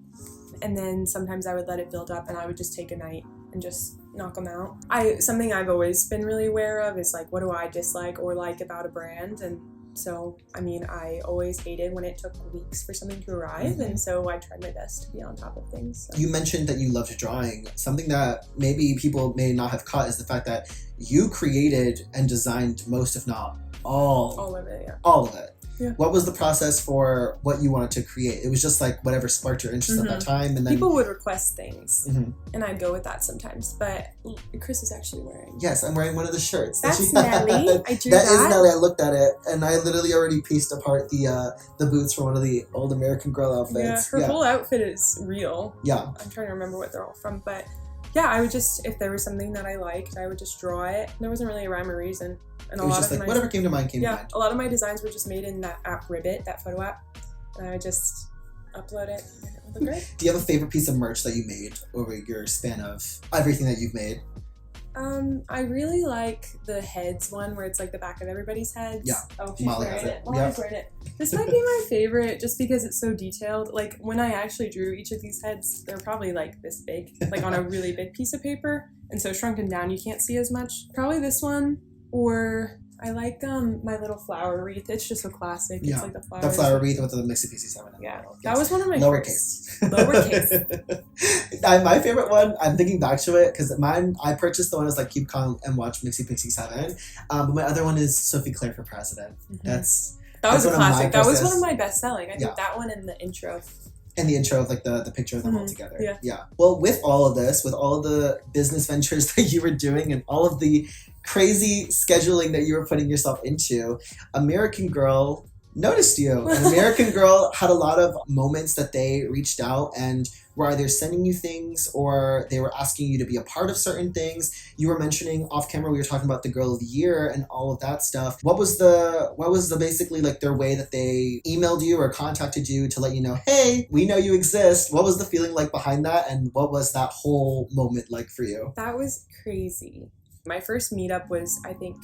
and then sometimes I would let it build up and I would just take a night and just knock them out. Something I've always been really aware of is like, what do I dislike or like about a brand? And so, I mean, I always hated when it took weeks for something to arrive, and so I tried my best to be on top of things. So. You mentioned that you loved drawing. Something that maybe people may not have caught is the fact that you created and designed most, if not all of it. Yeah. All of it. Yeah. What was the process for what you wanted to create? It was just like whatever sparked your interest at that time, and then people would request things, and I'd go with that sometimes. But Chris is actually wearing. Yes, I'm wearing one of the shirts. That's Nelly. I drew that. That is Nelly. I looked at it, and I literally already pieced apart the boots from one of the old American Girl outfits. Yeah, her whole outfit is real. Yeah, I'm trying to remember what they're all from, but yeah, I would just, if there was something that I liked, I would just draw it. There wasn't really a rhyme or reason. And it was just like whatever came to mind came to mind. A lot of my designs were just made in that app Ribbit, that photo app, and I would just upload it. And it would look great. Do you have a favorite piece of merch that you made over your span of everything that you've made? I really like the heads one where it's like the back of everybody's heads. Yeah. Oh, she's wearing it. Molly's wearing it. This might be my favorite just because it's so detailed. Like when I actually drew each of these heads, they're probably like this big, like on a really big piece of paper. And so shrunken down, you can't see as much. Probably this one, or I like my little flower wreath. It's just a classic. Yeah. It's like the flower. The flower wreath with the mixiepixie7. Yeah, that was one of my lowercase. Lowercase. My favorite one. I'm thinking back to it because mine. I purchased the one as like keep calm and watch mixiepixie7. But my other one is Sophie Claire for president. That was a classic. That was one of my best selling. I think that one and the intro. And the intro of like the picture of them all together. Yeah. Well, with all of this, with all of the business ventures that you were doing and all of the crazy scheduling that you were putting yourself into, American Girl noticed you. And American Girl had a lot of moments that they reached out and were either sending you things or they were asking you to be a part of certain things. You were mentioning off camera, we were talking about the Girl of the Year and all of that stuff. What was the basically like their way that they emailed you or contacted you to let you know, hey, we know you exist? What was the feeling like behind that? And what was that whole moment like for you? That was crazy. My first meetup was, I think,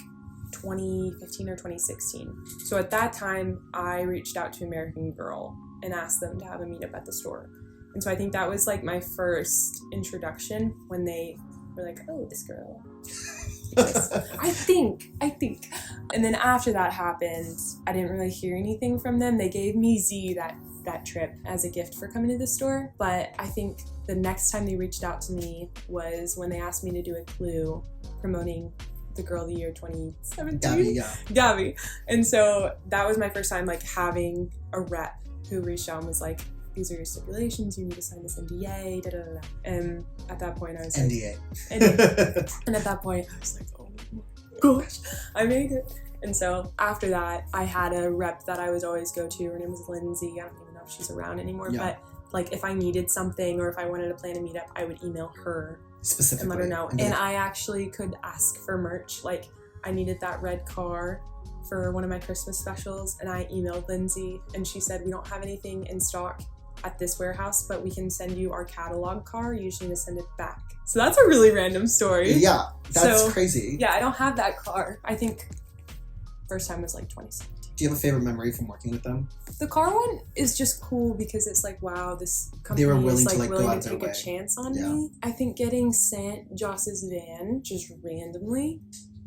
2015 or 2016. So at that time, I reached out to American Girl and asked them to have a meetup at the store. And so I think that was like my first introduction when they were like, oh, this girl. I think. And then after that happened, I didn't really hear anything from them. They gave me Z that trip as a gift for coming to the store. But I think the next time they reached out to me was when they asked me to do a clue promoting the Girl of the Year 2017. Gabby. And so that was my first time like having a rep who reached out and was like, these are your stipulations, you need to sign this NDA, da-da-da-da. And at that point I was like... NDA. And at that point I was like, oh my gosh, I made it. And so after that, I had a rep that I would always go to. Her name was Lindsay. I don't even know if she's around anymore, but like if I needed something or if I wanted to plan a meetup, I would email her specifically and let her know. And I actually could ask for merch. Like I needed that red car for one of my Christmas specials, and I emailed Lindsay and she said, we don't have anything in stock at this warehouse, but we can send you our catalog car. You just need to send it back. So that's a really random story. Yeah, that's crazy. Yeah, I don't have that car. I think first time was like 2017. Do you have a favorite memory from working with them? The car one is just cool because it's like, wow, this company they were willing is like to willing to take a chance on me. I think getting sent Joss's van just randomly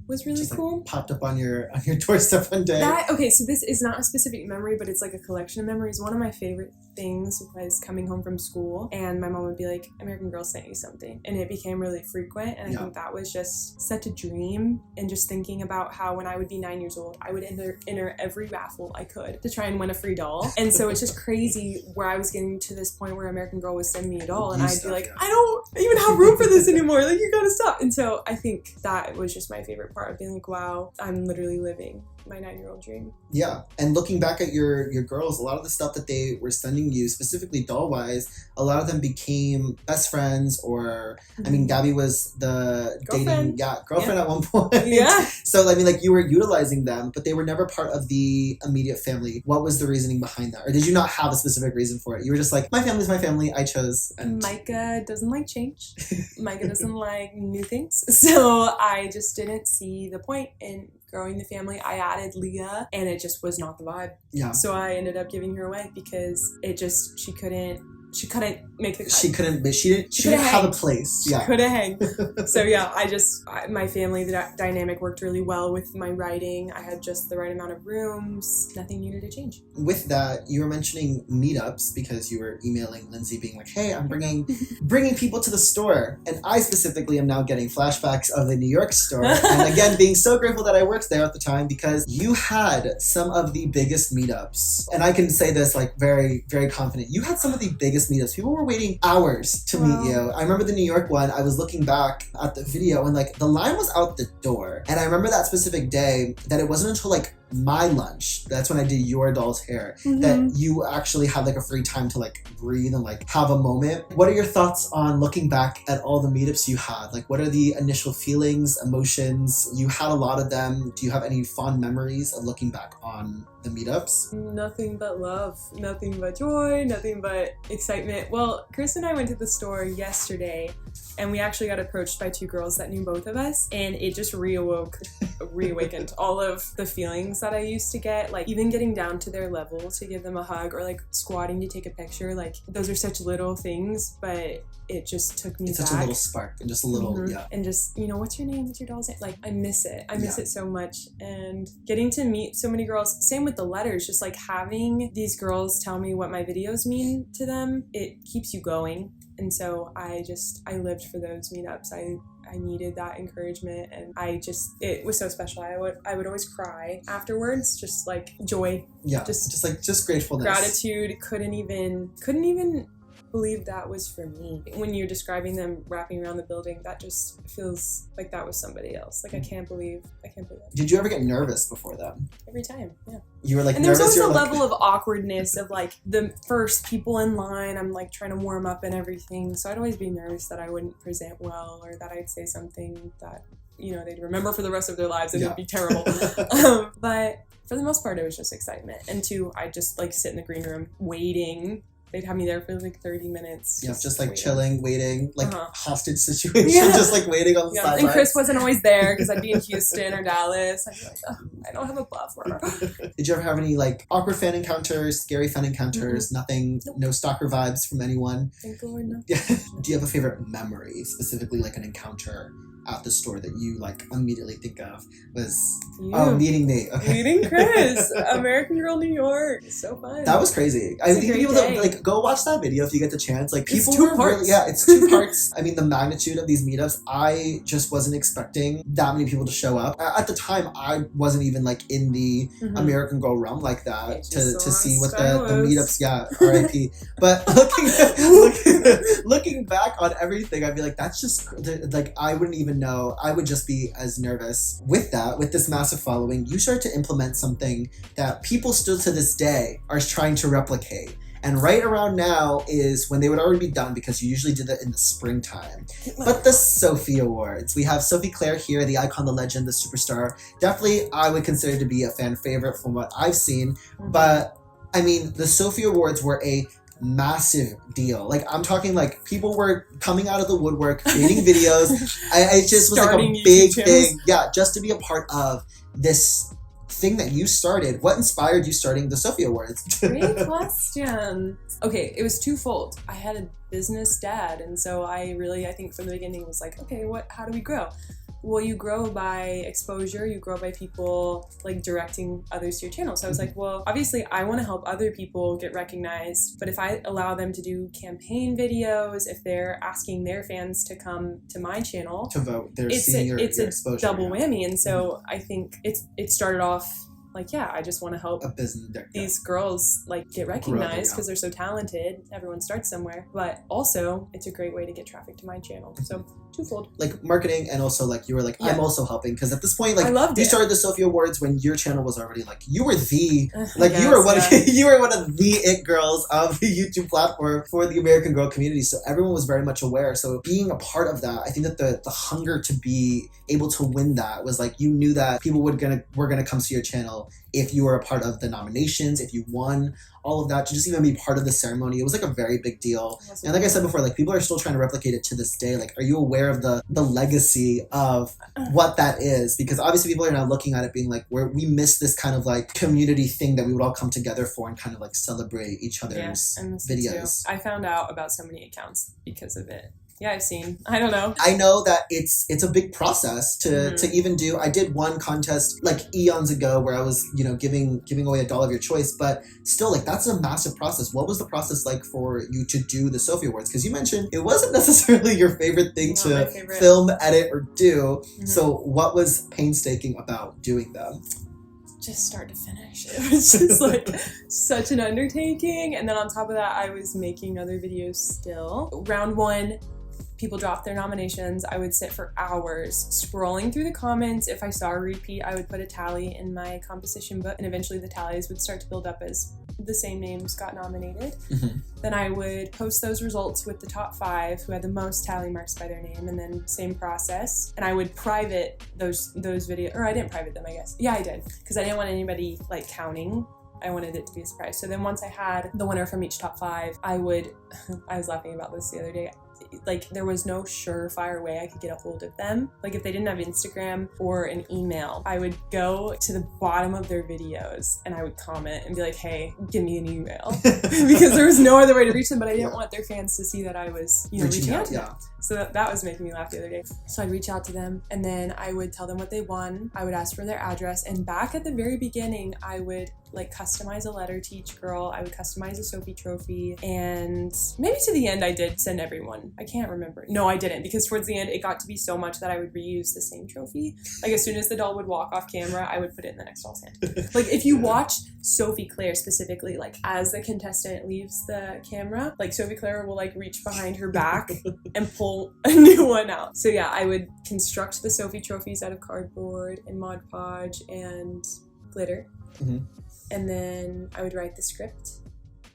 was really cool. Like, popped up on your doorstep one day. Okay, so this is not a specific memory, but it's like a collection of memories. One of my favorite things was coming home from school and my mom would be like, American Girl sent you something. And it became really frequent. And I think that was just such a dream. And just thinking about how when I would be 9 years old, I would enter every raffle I could to try and win a free doll. And so it's just crazy where I was getting to this point where American Girl was sending me a doll and I'd be like, I don't even have room for this anymore. Like, you gotta stop. And so I think that was just my favorite part of being like, wow, I'm literally living my 9-year-old dream. Yeah, and looking back at your girls, a lot of the stuff that they were sending you, specifically doll-wise, a lot of them became best friends, or I mean, Gabby was the girlfriend at one point. Yeah. So I mean, like, you were utilizing them, but they were never part of the immediate family. What was the reasoning behind that, or did you not have a specific reason for it? You were just like, my family's my family. I chose. And Micah doesn't like change. Micah doesn't like new things, so I just didn't see the point in growing the family. I added Leah and it just was not the vibe. Yeah. So I ended up giving her away because it just, she couldn't make the cut. She didn't have a place. Yeah. She couldn't hang. So yeah, my family dynamic worked really well with my writing. I had just the right amount of rooms. Nothing needed to change. With that, you were mentioning meetups because you were emailing Lindsay being like, hey, I'm bringing people to the store. And I specifically am now getting flashbacks of the New York store. And again, being so grateful that I worked there at the time because you had some of the biggest meetups. And I can say this like very, very confident. You had some of the biggest meetups. People were waiting hours to meet you. I remember the New York one, I was looking back at the video and like the line was out the door. And I remember that specific day that it wasn't until like my lunch, that's when I did your doll's hair, that you actually had like a free time to like breathe and like have a moment. What are your thoughts on looking back at all the meetups you had? Like, what are the initial feelings, emotions? You had a lot of them. Do you have any fond memories of looking back on the meetups? Nothing but love, nothing but joy, nothing but excitement. Well, Chris and I went to the store yesterday and we actually got approached by two girls that knew both of us, and it just reawakened all of the feelings that I used to get, like even getting down to their level to give them a hug or like squatting to take a picture. Like, those are such little things, but it just took me back. It's such a little spark and just a little, And just, what's your name? What's your doll's name? Like, I miss it. I miss it so much. And getting to meet so many girls, same with the letters, just like having these girls tell me what my videos mean to them, it keeps you going. And so I lived for those meetups. I needed that encouragement, and it was so special. I would always cry afterwards, just like joy. Yeah, just gratefulness. Gratitude. Couldn't even believe that was for me. When you're describing them wrapping around the building, that just feels like that was somebody else. Like, I can't believe it. Did you ever get nervous before them? Every time, yeah. You were like, and nervous? And there's always a level of awkwardness of like the first people in line, I'm like trying to warm up and everything. So I'd always be nervous that I wouldn't present well, or that I'd say something that, they'd remember for the rest of their lives and it'd be terrible. But for the most part, it was just excitement. And two, I'd just like sit in the green room waiting they'd have me there for like 30 minutes. Yeah, just like waiting. chilling, waiting, like Uh-huh. hostage situation, Yeah. just like waiting on the sidelines. And Chris wasn't always there because I'd be in Houston or Dallas. I'd be like, oh, I don't have a buffer. Did you ever have any like awkward fan encounters, scary fan encounters? Nothing, Nope. no stalker vibes from anyone? Thank the Lord, no. Yeah. Do you have a favorite memory, specifically like an encounter at the store that you like immediately think of? Was meeting Nate. Okay. Meeting Chris, American Girl, New York. So fun. That was crazy. I It's a think great people day. that like go watch that video if you get the chance. Like It's people 2 were parts. really, yeah, it's 2 parts. I mean, the magnitude of these meetups, I just wasn't expecting that many people to show up. At the time, I wasn't even like in the Mhm. American Girl realm like that It's to just so see what the stylish. meetups. Yeah, R.I.P. But looking back on everything, I'd be like, that's just like I wouldn't even know. I would just be as nervous with that, with this massive following. You start to implement something that people still to this day are trying to replicate. And right around now is when they would already be done, because you usually did that in the springtime. But the Sophie Awards. We have Sophie Claire here, the icon, the legend, the superstar. Definitely, I would consider to be a fan favorite from what I've seen. But, I mean, the Sophie Awards were a massive deal. Like, I'm talking like people were coming out of the woodwork, creating videos. It just was like Starting a big YouTube thing. Yeah, just to be a part of this thing that you started. What inspired you starting the Sophie Awards? Great question. Okay, it was twofold. I had a business dad, and so I think from the beginning was like, okay, how do we grow? Well, you grow by exposure, you grow by people like directing others to your channel. So I was like, well, obviously I want to help other people get recognized, but if I allow them to do campaign videos, if they're asking their fans to come to my channel To vote, they're it's seeing your a exposure. double Yeah. whammy. And so I think it started off like, yeah, I just want to help A business. these girls like get recognized yeah. because they're so talented. Everyone starts somewhere, but also it's a great way to get traffic to my channel. So twofold. Like marketing, and also like you were like, I'm Yeah. also helping, because at this point, like I loved you it. started the Sophie Awards when your channel was already like you were the I you were guess, one you were one of the it girls of the YouTube platform for the American Girl community. So everyone was very much aware. So being a part of that, I think that the hunger to be able to win that was like, you knew that people were gonna come to your channel if you were a part of the nominations, if you won, all of that, to just even be part of the ceremony. It was like a very big deal. And like I said before, like people are still trying to replicate it to this day. Like, are you aware of the legacy of what that is? Because obviously people are now looking at it being like, we miss this kind of like community thing that we would all come together for and kind of like celebrate each other's I miss it videos. too. I found out about so many accounts because of it. Yeah, I've seen. I don't know. I know that it's a big process to even do. I did one contest like eons ago where I was, giving away $1 of your choice, but still, like, that's a massive process. What was the process like for you to do the Sophie Awards? Because you mentioned it wasn't necessarily your favorite thing to film, edit, or do. So what was painstaking about doing them? Just start to finish. It was just like such an undertaking. And then on top of that, I was making other videos still. Round 1, people dropped their nominations. I would sit for hours scrolling through the comments. If I saw a repeat, I would put a tally in my composition book, and eventually the tallies would start to build up as the same names got nominated. Then I would post those results with the top 5 who had the most tally marks by their name, and then same process. And I would private those videos, or I didn't private them, I guess. Yeah, I did, because I didn't want anybody like counting. I wanted it to be a surprise. So then once I had the winner from each top 5, I was laughing about this the other day. Like, there was no surefire way I could get a hold of them. Like, if they didn't have Instagram or an email, I would go to the bottom of their videos and I would comment and be like, hey, give me an email. Because there was no other way to reach them, but I didn't want their fans to see that I was, reaching out to them. So that was making me laugh the other day. So I'd reach out to them, and then I would tell them what they won. I would ask for their address, and back at the very beginning, I would like customize a letter to each girl. I would customize a Sophie trophy, and maybe to the end I did send everyone. I can't remember. No, I didn't, because towards the end it got to be so much that I would reuse the same trophy. Like, as soon as the doll would walk off camera, I would put it in the next doll's hand. Like, if you watch Sophie Claire specifically, like as the contestant leaves the camera, like Sophie Claire will like reach behind her back and pull a new one out. So yeah, I would construct the Sophie trophies out of cardboard and Mod Podge and glitter. And then I would write the script,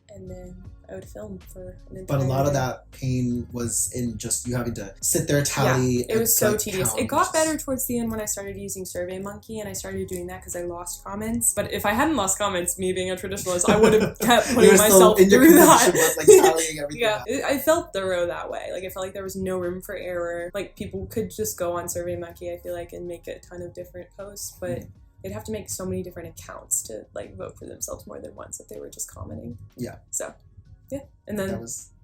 and then I would film for an entire But a lot of day. that pain was in just you having to sit there, tally. Yeah, it was so tedious. count, It got better towards the end when I started using SurveyMonkey, and I started doing that because I lost comments. But if I hadn't lost comments, me being a traditionalist, I would have kept putting myself through that. Was, like, tallying everything Yeah, out. I felt thorough that way. Like, I felt like there was no room for error. Like, people could just go on SurveyMonkey, I feel like, and make a ton of different posts, but they'd have to make so many different accounts to, like, vote for themselves more than once if they were just commenting. Yeah. So, yeah. And then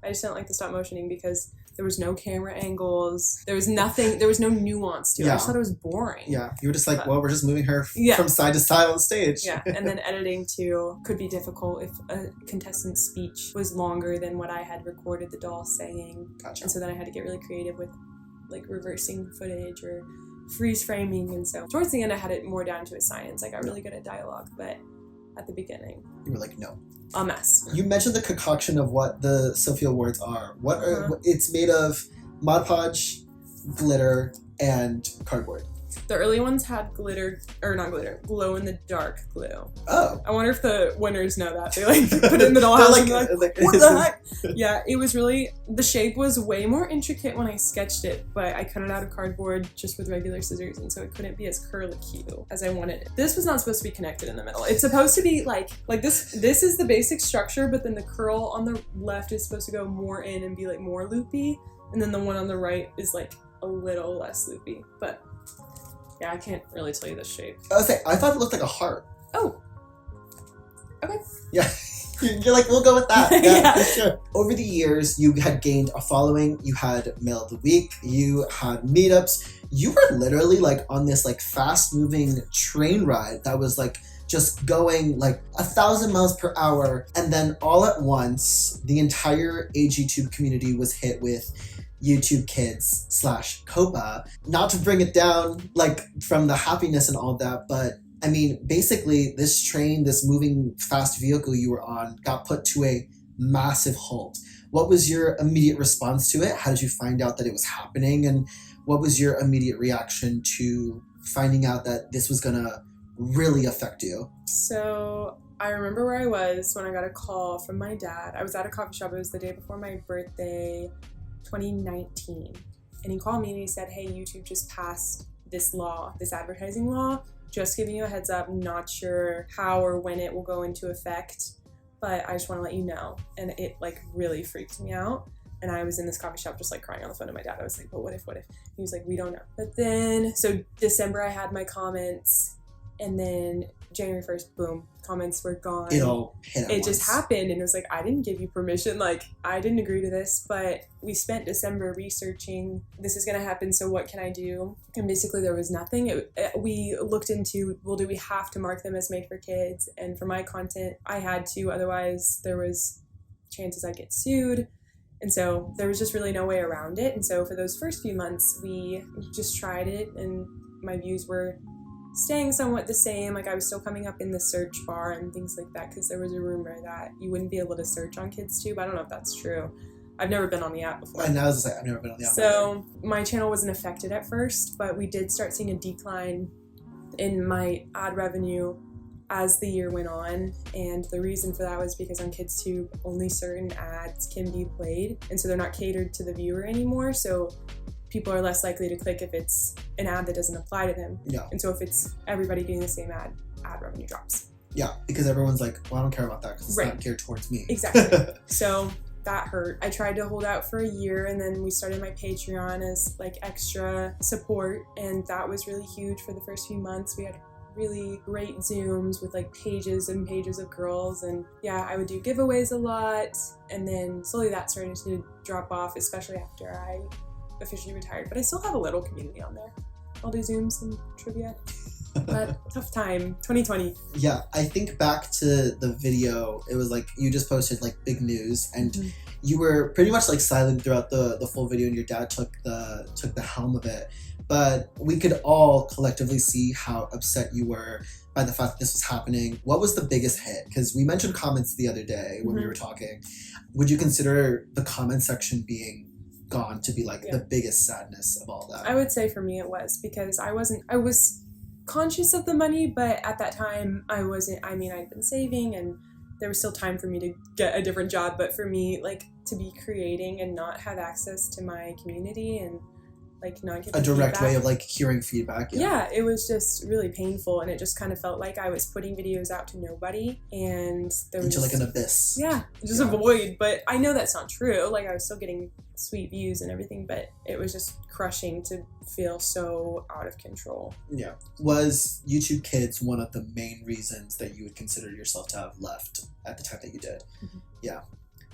I just didn't like the stop motioning because there was no camera angles. There was nothing. There was no nuance to it. I just thought it was boring. Yeah. You were just like, well, we're just moving her from side to side on stage. Yeah. And then editing, too, could be difficult if a contestant's speech was longer than what I had recorded the doll saying. Gotcha. And so then I had to get really creative with, like, reversing footage or freeze framing. And so towards the end, I had it more down to a science. I got really good at dialogue. But at the beginning, you were like, no. A mess. You mentioned the concoction of what the Sophie Awards are. What are it's made of Mod Podge, glitter, and cardboard. The early ones had glitter, or not glitter, glow in the dark glue. Oh. I wonder if the winners know that. They like put it in the dollhouse and they're like, what the heck? Yeah, it was really, the shape was way more intricate when I sketched it, but I cut it out of cardboard just with regular scissors, and so it couldn't be as curlicue as I wanted it. This was not supposed to be connected in the middle. It's supposed to be like this is the basic structure, but then the curl on the left is supposed to go more in and be like more loopy, and then the one on the right is like a little less loopy, but yeah, I can't really tell you the shape. I thought it looked like a heart. Oh. Okay. Yeah. You're like, we'll go with that. Yeah, Yeah. for sure. Over the years, you had gained a following. You had Mail of the Week. You had meetups. You were literally like on this like fast-moving train ride that was like just going like 1,000 miles per hour. And then all at once, the entire AGTube community was hit with YouTube Kids / COPA. Not to bring it down like from the happiness and all that, but I mean, basically this train, this moving fast vehicle you were on got put to a massive halt. What was your immediate response to it? How did you find out that it was happening? And what was your immediate reaction to finding out that this was gonna really affect you? So I remember where I was when I got a call from my dad. I was at a coffee shop. It was the day before my birthday, 2019. And he called me and he said, hey, YouTube just passed this law, this advertising law. Just giving you a heads up, not sure how or when it will go into effect, but I just want to let you know. And it like really freaked me out. And I was in this coffee shop just like crying on the phone to my dad. I was like, but what if? He was like, we don't know. But then, so December I had my comments, and then January 1st, boom, comments were gone. It all hit at once. Just happened, and it was like, I didn't give you permission. Like, I didn't agree to this, but we spent December researching, this is going to happen, so what can I do? And basically there was nothing. We looked into, well, do we have to mark them as made for kids? And for my content, I had to, otherwise there was chances I'd get sued. And so there was just really no way around it. And so for those first few months, we just tried it, and my views were staying somewhat the same. Like, I was still coming up in the search bar and things like that, because there was a rumor that you wouldn't be able to search on KidsTube. I don't know if that's true. I've never been on the app before. And I was like, I've never been on the app. So my channel wasn't affected at first, but we did start seeing a decline in my ad revenue as the year went on. And the reason for that was because on KidsTube, only certain ads can be played. And so they're not catered to the viewer anymore. So people are less likely to click if it's an ad that doesn't apply to them. Yeah. And so if it's everybody getting the same ad revenue drops. Yeah, because everyone's like, well, I don't care about that because it's Right. not geared towards me. Exactly. So that hurt. I tried to hold out for a year, and then we started my Patreon as like extra support, and that was really huge for the first few months. We had really great Zooms with like pages and pages of girls, and yeah, I would do giveaways a lot, and then slowly that started to drop off, especially after I officially retired. But I still have a little community on there. I'll do Zooms and trivia. But tough time, 2020. Yeah, I think back to the video, it was like you just posted like big news, and you were pretty much like silent throughout the full video, and your dad took the helm of it. But we could all collectively see how upset you were by the fact that this was happening. What was the biggest hit? Because we mentioned comments the other day when we were talking. Would you consider the comment section being gone to be like the biggest sadness of all that? I would say for me it was, because I was conscious of the money, but at that time I wasn't. I mean, I'd been saving, and there was still time for me to get a different job, but for me, like, to be creating and not have access to my community and like not get a direct feedback. way of like hearing feedback. Yeah, it was just really painful, and it just kind of felt like I was putting videos out to nobody, and there was into like an abyss. Yeah, just a void. But I know that's not true. Like, I was still getting sweet views and everything, but it was just crushing to feel so out of control. Yeah. Was YouTube Kids one of the main reasons that you would consider yourself to have left at the time that you did? Mm-hmm. Yeah.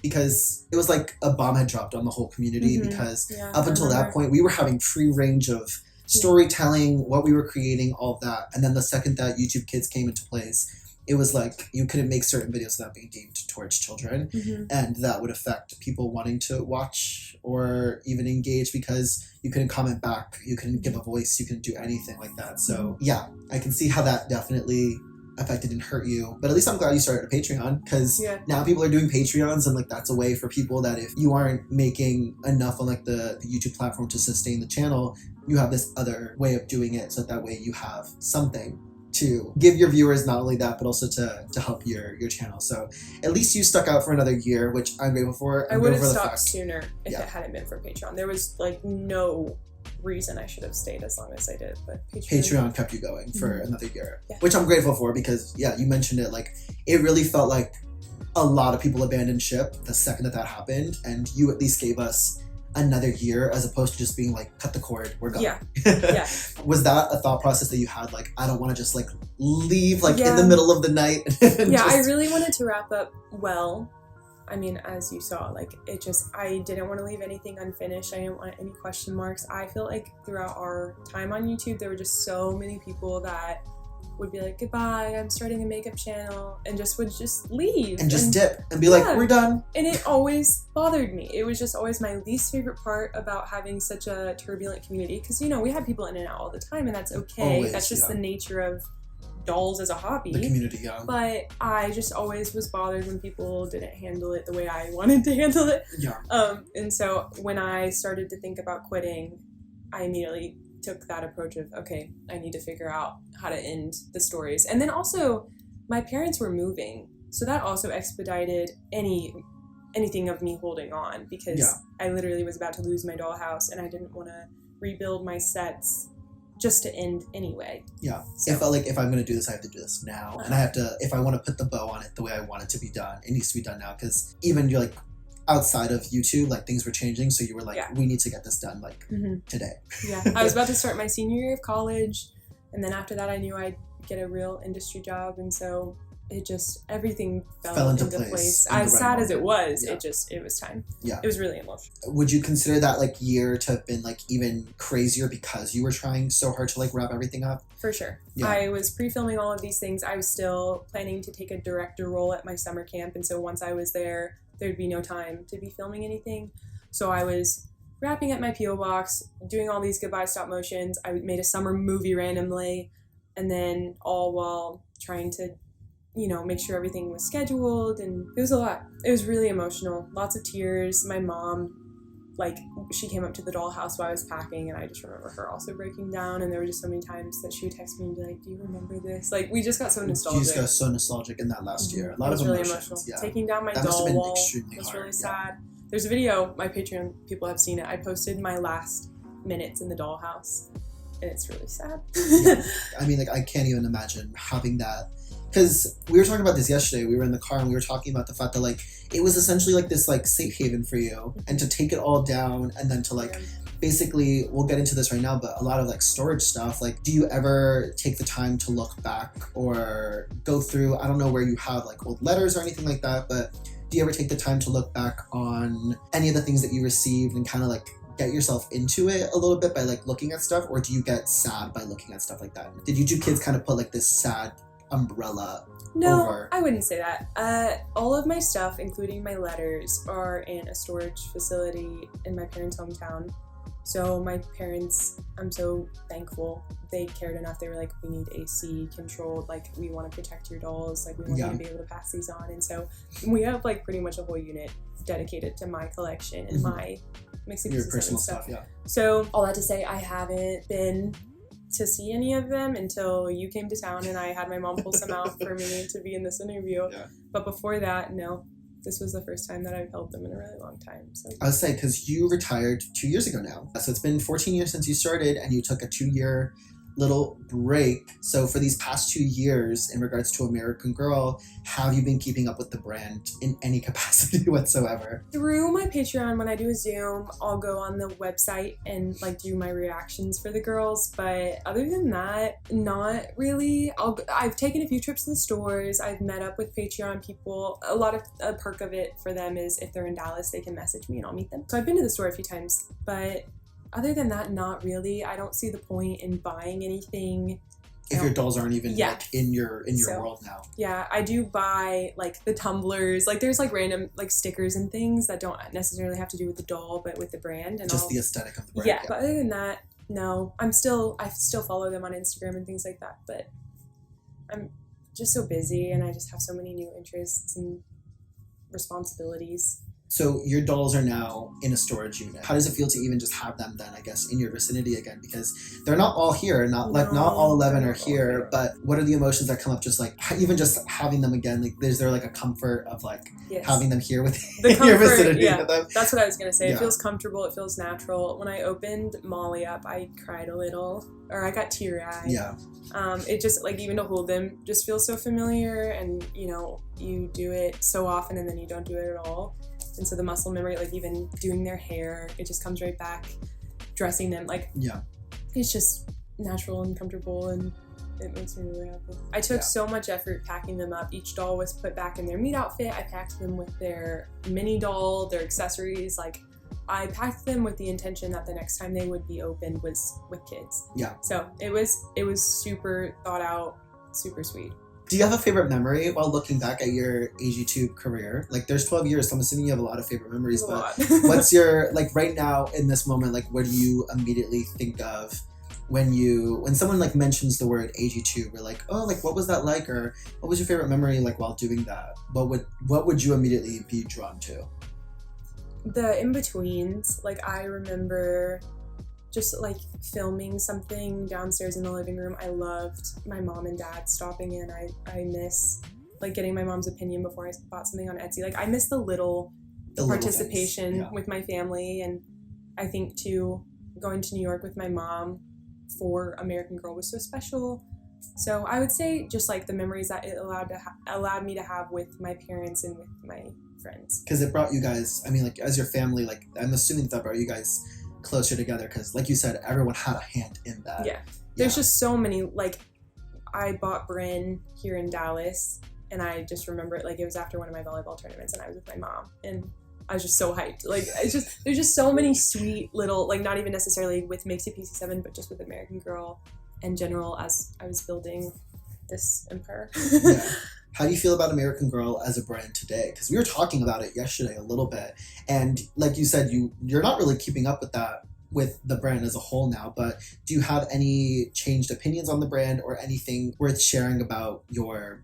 Because it was like a bomb had dropped on the whole community, Mm-hmm. because up until that point, we were having free range of storytelling, what we were creating, all of that. And then the second that YouTube Kids came into place, it was like you couldn't make certain videos without being deemed towards children. Mm-hmm. And that would affect people wanting to watch or even engage, because you couldn't comment back, you couldn't give a voice, you couldn't do anything like that. So yeah, I can see how that definitely affected and hurt you. But at least I'm glad you started a Patreon, because now people are doing Patreons, and like that's a way for people that if you aren't making enough on like the YouTube platform to sustain the channel, you have this other way of doing it, so that way you have something to give your viewers, not only that, but also to help your channel. So at least you stuck out for another year, which I'm grateful for. I would have stopped sooner if it hadn't been for Patreon. There was like no reason I should have stayed as long as I did, but Patreon kept you going for another year, which I'm grateful for, because you mentioned it, like it really felt like a lot of people abandoned ship the second that happened, and you at least gave us another year, as opposed to just being like, cut the cord, we're gone. Yeah. Was that a thought process that you had, like, I don't want to just like leave like in the middle of the night? I really wanted to wrap up well. I mean, as you saw, like, I didn't want to leave anything unfinished. I didn't want any question marks. I feel like throughout our time on YouTube, there were just so many people that would be like, goodbye, I'm starting a makeup channel, and would just leave. And just dip and be like, we're done. And it always bothered me. It was just always my least favorite part about having such a turbulent community. Because, we have people in and out all the time, and that's okay. Always, that's just the nature of dolls as a hobby. The community, But I just always was bothered when people didn't handle it the way I wanted to handle it. And so when I started to think about quitting, I immediately took that approach of, okay, I need to figure out how to end the stories. And then also, my parents were moving, so that also expedited anything of me holding on, because I literally was about to lose my dollhouse, and I didn't want to rebuild my sets just to end anyway. So. It felt like, if I'm going to do this, I have to do this now. And I have to, if I want to put the bow on it the way I want it to be done, it needs to be done now. Because even you're like, outside of YouTube, like things were changing, so you were like, we need to get this done like today. I was about to start my senior year of college, and then after that I knew I'd get a real industry job, and so it just, everything fell into place. As sad as it was, it was time. It was really emotional. Would you consider that like year to have been like even crazier because you were trying so hard to like wrap everything up? For sure. I was pre-filming all of these things. I was still planning to take a director role at my summer camp, and so once I was there, there'd be no time to be filming anything. So I was wrapping up my P.O. box, doing all these goodbye stop motions. I made a summer movie randomly, and then all while trying to, make sure everything was scheduled, and it was a lot. It was really emotional. Lots of tears. My mom, like, she came up to the dollhouse while I was packing, and I just remember her also breaking down, and there were just so many times that she would text me and be like, do you remember this? Like, we just got so nostalgic. You just got so nostalgic in that last year. A lot of really emotions. Emotional. Taking down my doll wall was really sad. There's a video, my Patreon people have seen it. I posted my last minutes in the dollhouse, and it's really sad. I mean, like, I can't even imagine having that. Because we were talking about this yesterday. We were in the car and we were talking about the fact that, like, it was essentially like this, like, safe haven for you. And to take it all down and then to, like, basically, we'll get into this right now, but a lot of, like, storage stuff. Like, do you ever take the time to look back or go through, I don't know where you have, like, old letters or anything like that, but do you ever take the time to look back on any of the things that you received and kind of, like, get yourself into it a little bit by, like, looking at stuff? Or do you get sad by looking at stuff like that? Did YouTube Kids kind of put, like, this sad umbrella over? I wouldn't say that. All of my stuff, including my letters, are in a storage facility in my parents' hometown. So my parents, I'm so thankful, they cared enough. They were like, we need AC controlled, like, we want to protect your dolls, like, we want you to be able to pass these on. And so we have, like, pretty much a whole unit dedicated to my collection and my mixiepixie7 personal stuff. Yeah. So all that to say, I haven't been to see any of them until you came to town and I had my mom pull some out for me to be in this interview. Yeah. But before that, no. This was the first time that I've held them in a really long time. So I would say, because you retired 2 years ago now. So it's been 14 years since you started, and you took a 2-year little break. So for these past 2 years, in regards to American Girl, have you been keeping up with the brand in any capacity whatsoever? through my Patreon, when I do a Zoom, I'll go on the website and like do my reactions for the girls. But other than that, not really. I've taken a few trips to the stores. I've met up with Patreon people. A perk of it for them is if they're in Dallas, they can message me and I'll meet them. So I've been to the store a few times, but other than that, not really. I don't see the point in buying anything. If your dolls aren't even like in your So, world now. Yeah, I do buy like the tumblers. Like there's like random like stickers and things that don't necessarily have to do with the doll, but with the brand and Just the aesthetic of the brand. Yeah, but other than that, no. I still follow them on Instagram and things like that, but I'm just so busy and I just have so many new interests and responsibilities. So your dolls are now in a storage unit. How does it feel to even just have them then, I guess, in your vicinity again? Because they're not all here, not all 11 are here, but what are the emotions that come up just like, even just having them again? Like, is there like a comfort of like having them here with your vicinity? Yeah, that's what I was going to say. It feels comfortable. It feels natural. When I opened Molly up, I cried a little, or I got teary-eyed. Yeah. It just like, even to hold them just feels so familiar, and you know, you do it so often and then you don't do it at all. And so the muscle memory, like even doing their hair, it just comes right back. Dressing them, like, it's just natural and comfortable, and it makes me really happy. I took so much effort packing them up. Each doll was put back in their meet outfit. I packed them with their mini doll, their accessories. Like, I packed them with the intention that the next time they would be opened was with kids. Yeah. So it was super thought out, super sweet. Do you have a favorite memory while looking back at your AGTube career? Like, there's 12 years, so I'm assuming you have a lot of favorite memories, but what's your, like, right now in this moment, like, what do you immediately think of when someone, like, mentions the word AGTube? Or, like, oh, like, what was that like? Or what was your favorite memory, like, while doing that? What would you immediately be drawn to? The in-betweens. Like, I remember just like filming something downstairs in the living room. I loved my mom and dad stopping in. I miss like getting my mom's opinion before I bought something on Etsy. Like, I miss the participation with my family. And I think too, going to New York with my mom for American Girl was so special. So I would say just like the memories that it allowed me to have with my parents and with my friends. Because it brought you guys, I mean, like, as your family, like, I'm assuming that brought you guys closer together, because like you said, everyone had a hand in that. There's just so many. Like, I bought Bryn here in Dallas, and I just remember it like it was after one of my volleyball tournaments, and I was with my mom, and I was just so hyped. Like, there's just so many sweet little, like, not even necessarily with mixiepixie7, but just with American Girl in general as I was building this empire. How do you feel about American Girl as a brand today? Because we were talking about it yesterday a little bit, and like you said, you're not really keeping up with that with the brand as a whole now. But do you have any changed opinions on the brand or anything worth sharing about your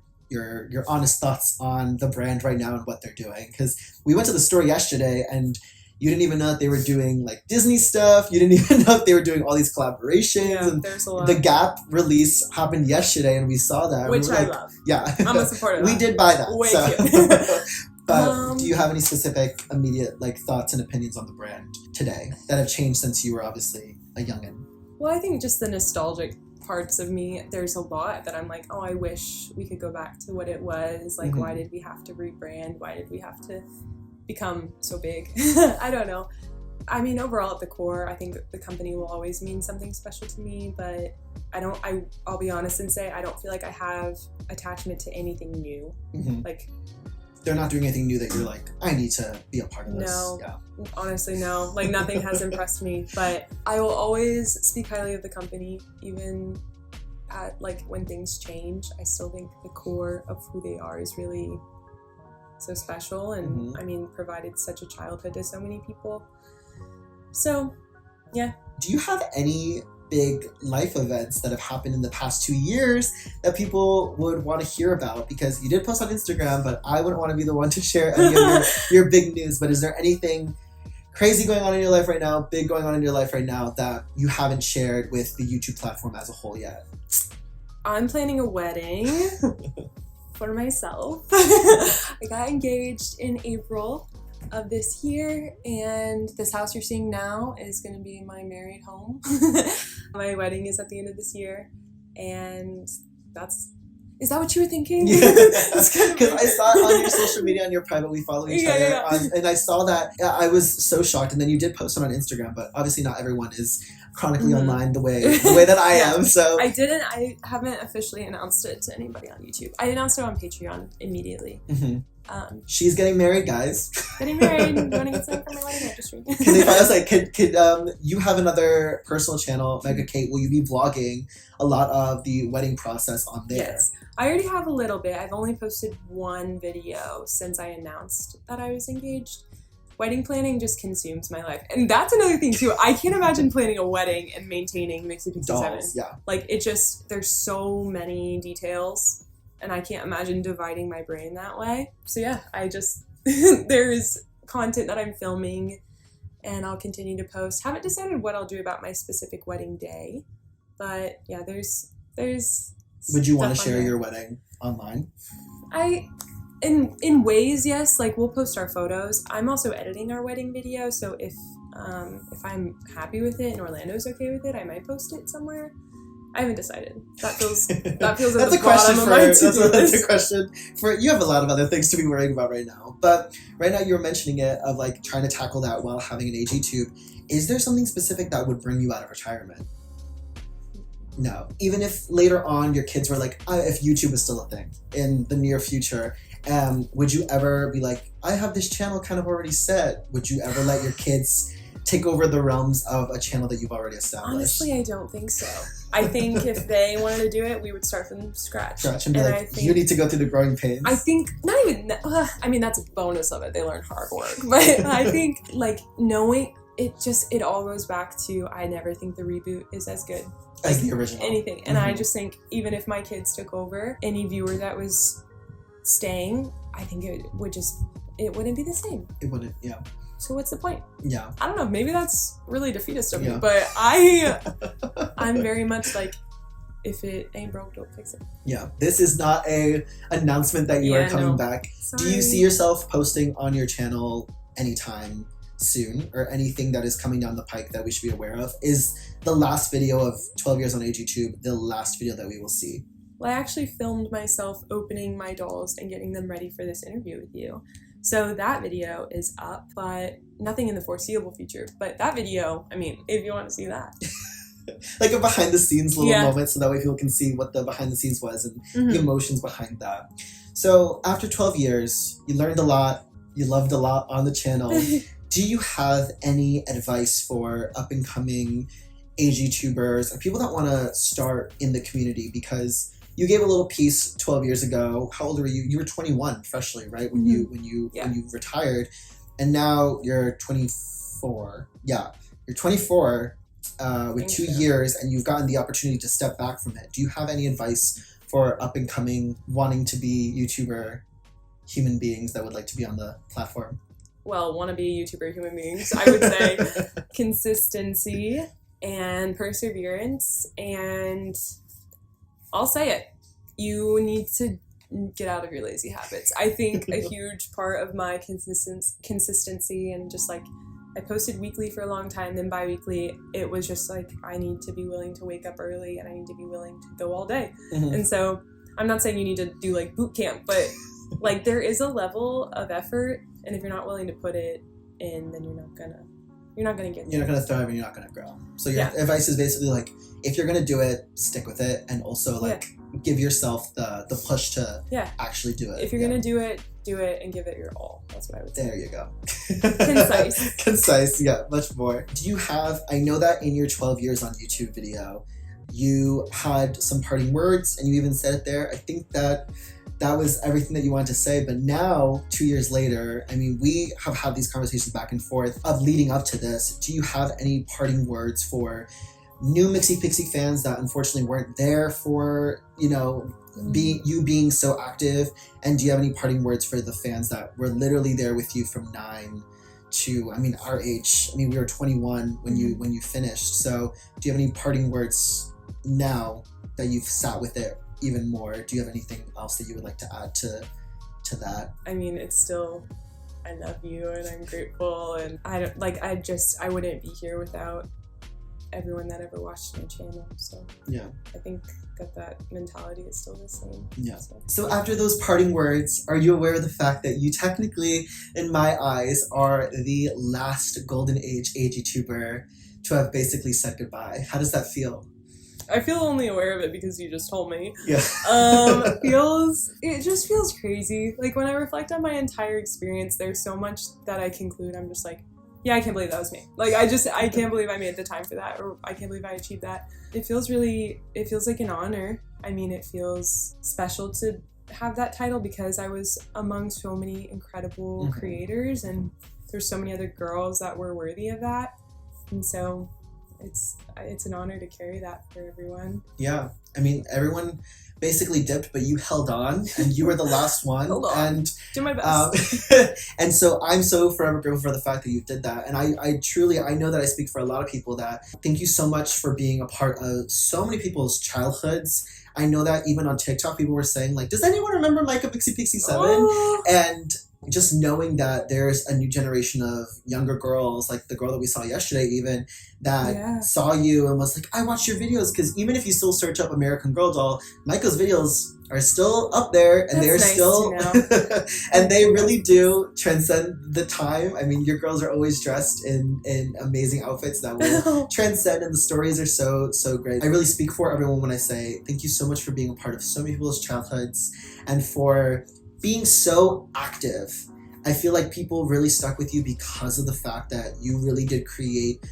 honest thoughts on the brand right now and what they're doing? Because we went to the store yesterday and you didn't even know that they were doing like Disney stuff. You didn't even know that they were doing all these collaborations. Yeah, and there's a lot. The Gap release happened yesterday and we saw that. Which I like, love. Yeah. I'm a supporter of that. We did buy that. Way cute. But do you have any specific immediate like thoughts and opinions on the brand today that have changed since you were obviously a youngin'? Well, I think just the nostalgic parts of me, there's a lot that I'm like, oh, I wish we could go back to what it was. Like, why did we have to rebrand? Why did we have to become so big? I don't know. I mean, overall at the core, I think the company will always mean something special to me, but I'll be honest and say I don't feel like I have attachment to anything new. Like, they're not doing anything new that you're like, I need to be a part of this. No, honestly, no. Like, nothing has impressed me, but I will always speak highly of the company, even at like when things change. I still think the core of who they are is really so special, and I mean, provided such a childhood to so many people. So, yeah. Do you have any big life events that have happened in the past 2 years that people would want to hear about? Because you did post on Instagram, but I wouldn't want to be the one to share any of your big news. But is there anything crazy going on in your life right now, big going on in your life right now that you haven't shared with the YouTube platform as a whole yet? I'm planning a wedding for myself. I got engaged in April of this year, and this house you're seeing now is going to be my married home. My wedding is at the end of this year, and is that what you were thinking? Yeah, because I saw it on your social media, on your private, we follow each other, and I saw that. I was so shocked, and then you did post it on Instagram, but obviously not everyone is chronically online the way that I am. So I haven't officially announced it to anybody on YouTube. I announced it on Patreon immediately. She's getting married, guys. Getting married. You want to get something from my wedding registry? Can they find us? Like, could you have another personal channel, Micah Kate? Will you be vlogging a lot of the wedding process on there? Yes, I already have a little bit. I've only posted one video since I announced that I was engaged. Wedding planning just consumes my life, and that's another thing too. I can't imagine planning a wedding and maintaining mixiepixie7. Yeah, like there's so many details. And I can't imagine dividing my brain that way. So yeah, there's content that I'm filming and I'll continue to post. Haven't decided what I'll do about my specific wedding day. But yeah, there's Would you want to share your wedding online? In ways, yes. Like, we'll post our photos. I'm also editing our wedding video, so if I'm happy with it and Orlando's okay with it, I might post it somewhere. I haven't decided. That feels at the bottom of my to-do list. That's a question for you. Have a lot of other things to be worrying about right now, but right now you're mentioning it of like trying to tackle that while having an AG tube. Is there something specific that would bring you out of retirement? No. Even if later on your kids were like, if YouTube was still a thing in the near future, would you ever be like, I have this channel kind of already set? Would you ever let your kids take over the realms of a channel that you've already established? Honestly, I don't think so. I think if they wanted to do it, we would start from scratch. And be like, you need to go through the growing pains. I think, not even, I mean, that's a bonus of it. They learn hard work. But I think, like, knowing, it all goes back to, I never think the reboot is as good as the original. Anything. And I just think, even if my kids took over, any viewer that was staying, I think it wouldn't be the same. It wouldn't, yeah. So what's the point? Yeah. I don't know. Maybe that's really defeatist of me, but I'm very much like, if it ain't broke, don't fix it. Yeah. This is not a announcement that you are coming back. Sorry. Do you see yourself posting on your channel anytime soon, or anything that is coming down the pike that we should be aware of? Is the last video of 12 years on AGTube the last video that we will see? Well, I actually filmed myself opening my dolls and getting them ready for this interview with you. So that video is up, but nothing in the foreseeable future. But that video, I mean, if you want to see that. Like a behind the scenes little moment, so that way people can see what the behind the scenes was and the emotions behind that. So after 12 years, you learned a lot, you loved a lot on the channel. Do you have any advice for up and coming AGTubers or people that want to start in the community? Because you gave a little piece 12 years ago. How old were you? You were 21 freshly, right? When you retired, and now you're 24. Yeah, you're 24 with 2 years, and you've gotten the opportunity to step back from it. Do you have any advice for up and coming, wanting to be YouTuber human beings that would like to be on the platform? Well, want to be YouTuber human beings, I would say consistency and perseverance, and I'll say it. You need to get out of your lazy habits. I think a huge part of my consistency and just like, I posted weekly for a long time, then bi-weekly, it was just like, I need to be willing to wake up early and I need to be willing to go all day. And so I'm not saying you need to do like boot camp, but like there is a level of effort, and if you're not willing to put it in, then you're not gonna get there. You're not gonna thrive and you're not gonna grow. So your advice is basically like, if you're gonna do it, stick with it, and also like give yourself the push to actually do it. If you're gonna do it and give it your all. That's what I would say. There you go. Concise. Concise, yeah, much more. Do you have, I know that in your 12 years on YouTube video, you had some parting words and you even said it there. I think that was everything that you wanted to say, but now 2 years later, I mean, we have had these conversations back and forth of leading up to this. Do you have any parting words for new Mixie Pixie fans that unfortunately weren't there for, you know, being so active? And do you have any parting words for the fans that were literally there with you from 9 to, I mean, our age. I mean, we were 21 when you finished. So do you have any parting words now that you've sat with it even more? Do you have anything else that you would like to add to that? I mean, it's still, I love you and I'm grateful, and I wouldn't be here without everyone that ever watched my channel. So yeah, I think that mentality is still the same. Yeah. So after those parting words, are you aware of the fact that you technically, in my eyes, are the last golden age YouTuber to have basically said goodbye? How does that feel? I feel only aware of it because you just told me. Yeah. It just feels crazy. Like, when I reflect on my entire experience, there's so much that I conclude. I'm just like, yeah, I can't believe that was me. Like, I can't believe I made the time for that, or I can't believe I achieved that. It feels like an honor. I mean, it feels special to have that title because I was among so many incredible creators, and there's so many other girls that were worthy of that. And so it's an honor to carry that for everyone. Yeah. I mean, everyone basically dipped, but you held on, and you were the last one. Hold on. And do my best. And so I'm so forever grateful for the fact that you did that. And I truly, I know that I speak for a lot of people that thank you so much for being a part of so many people's childhoods. I know that even on TikTok, people were saying, like, does anyone remember Micah mixiepixie7? Oh. And just knowing that there's a new generation of younger girls, like the girl that we saw yesterday even, that saw you and was like, I watch your videos. Because even if you still search up American Girl Doll, Micah's videos are still up there, and they're nice still to know. and they really do transcend the time. I mean, your girls are always dressed in amazing outfits that will transcend, and the stories are so great. I really speak for everyone when I say thank you so much for being a part of so many people's childhoods and for being so active. I feel like people really stuck with you because of the fact that you really did create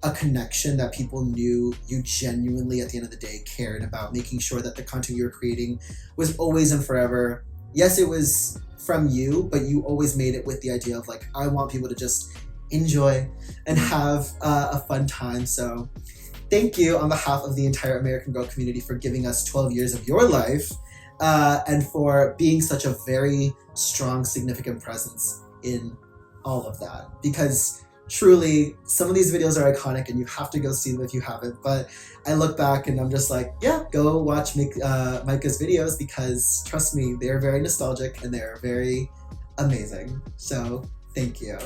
a connection that people knew you genuinely, at the end of the day, cared about making sure that the content you were creating was always and forever. Yes, it was from you, but you always made it with the idea of, like, I want people to just enjoy and have a fun time. So thank you on behalf of the entire American Girl community for giving us 12 years of your life. And for being such a very strong, significant presence in all of that. Because truly, some of these videos are iconic and you have to go see them if you haven't. But I look back and I'm just like, yeah, go watch Micah's videos, because trust me, they're very nostalgic and they're very amazing. So thank you.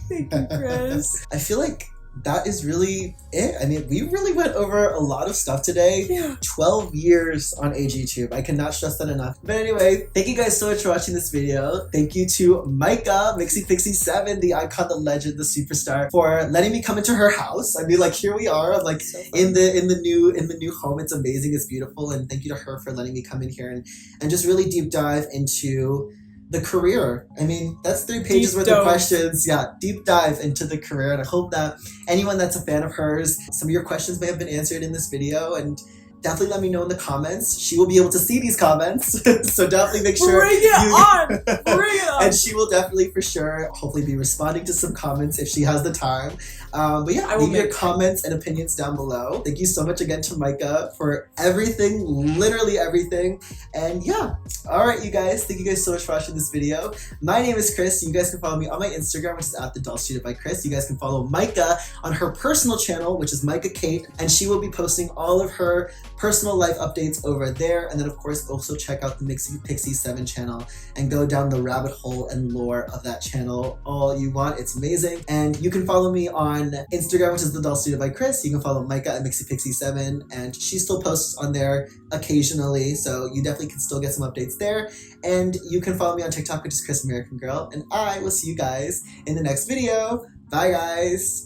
Thank you, Chris. I feel like that is really it. I mean, we really went over a lot of stuff today. Yeah. 12 years on AGTube. I cannot stress that enough. But anyway, thank you guys so much for watching this video. Thank you to Micah, mixiepixie7, the icon, the legend, the superstar, for letting me come into her house. I mean, like, here we are. I'm like so in the new home. It's amazing. It's beautiful. And thank you to her for letting me come in here and just really deep dive into the career. I mean, that's 3 pages worth of questions. Yeah, deep dive into the career. And I hope that anyone that's a fan of hers, some of your questions may have been answered in this video, and definitely let me know in the comments. She will be able to see these comments, so definitely make sure Bring it on! And she will definitely, for sure, hopefully be responding to some comments if she has the time. But yeah, leave your comments and opinions down below. Thank you so much again to Micah for everything, literally everything. And yeah, all right, you guys. Thank you guys so much for watching this video. My name is Chris. You guys can follow me on my Instagram, which is @thedollstudio_by_Chris. You guys can follow Micah on her personal channel, which is Micah Kate, and she will be posting all of her personal life updates over there. And then, of course, also check out the mixiepixie7 channel and go down the rabbit hole and lore of that channel all you want. It's amazing. And you can follow me on Instagram, which is @thedollstudio_by_Chris. You can follow Micah at mixiepixie7, and she still posts on there occasionally, so you definitely can still get some updates there. And you can follow me on TikTok, which is Chris American Girl, and I will see you guys in the next video. Bye, guys.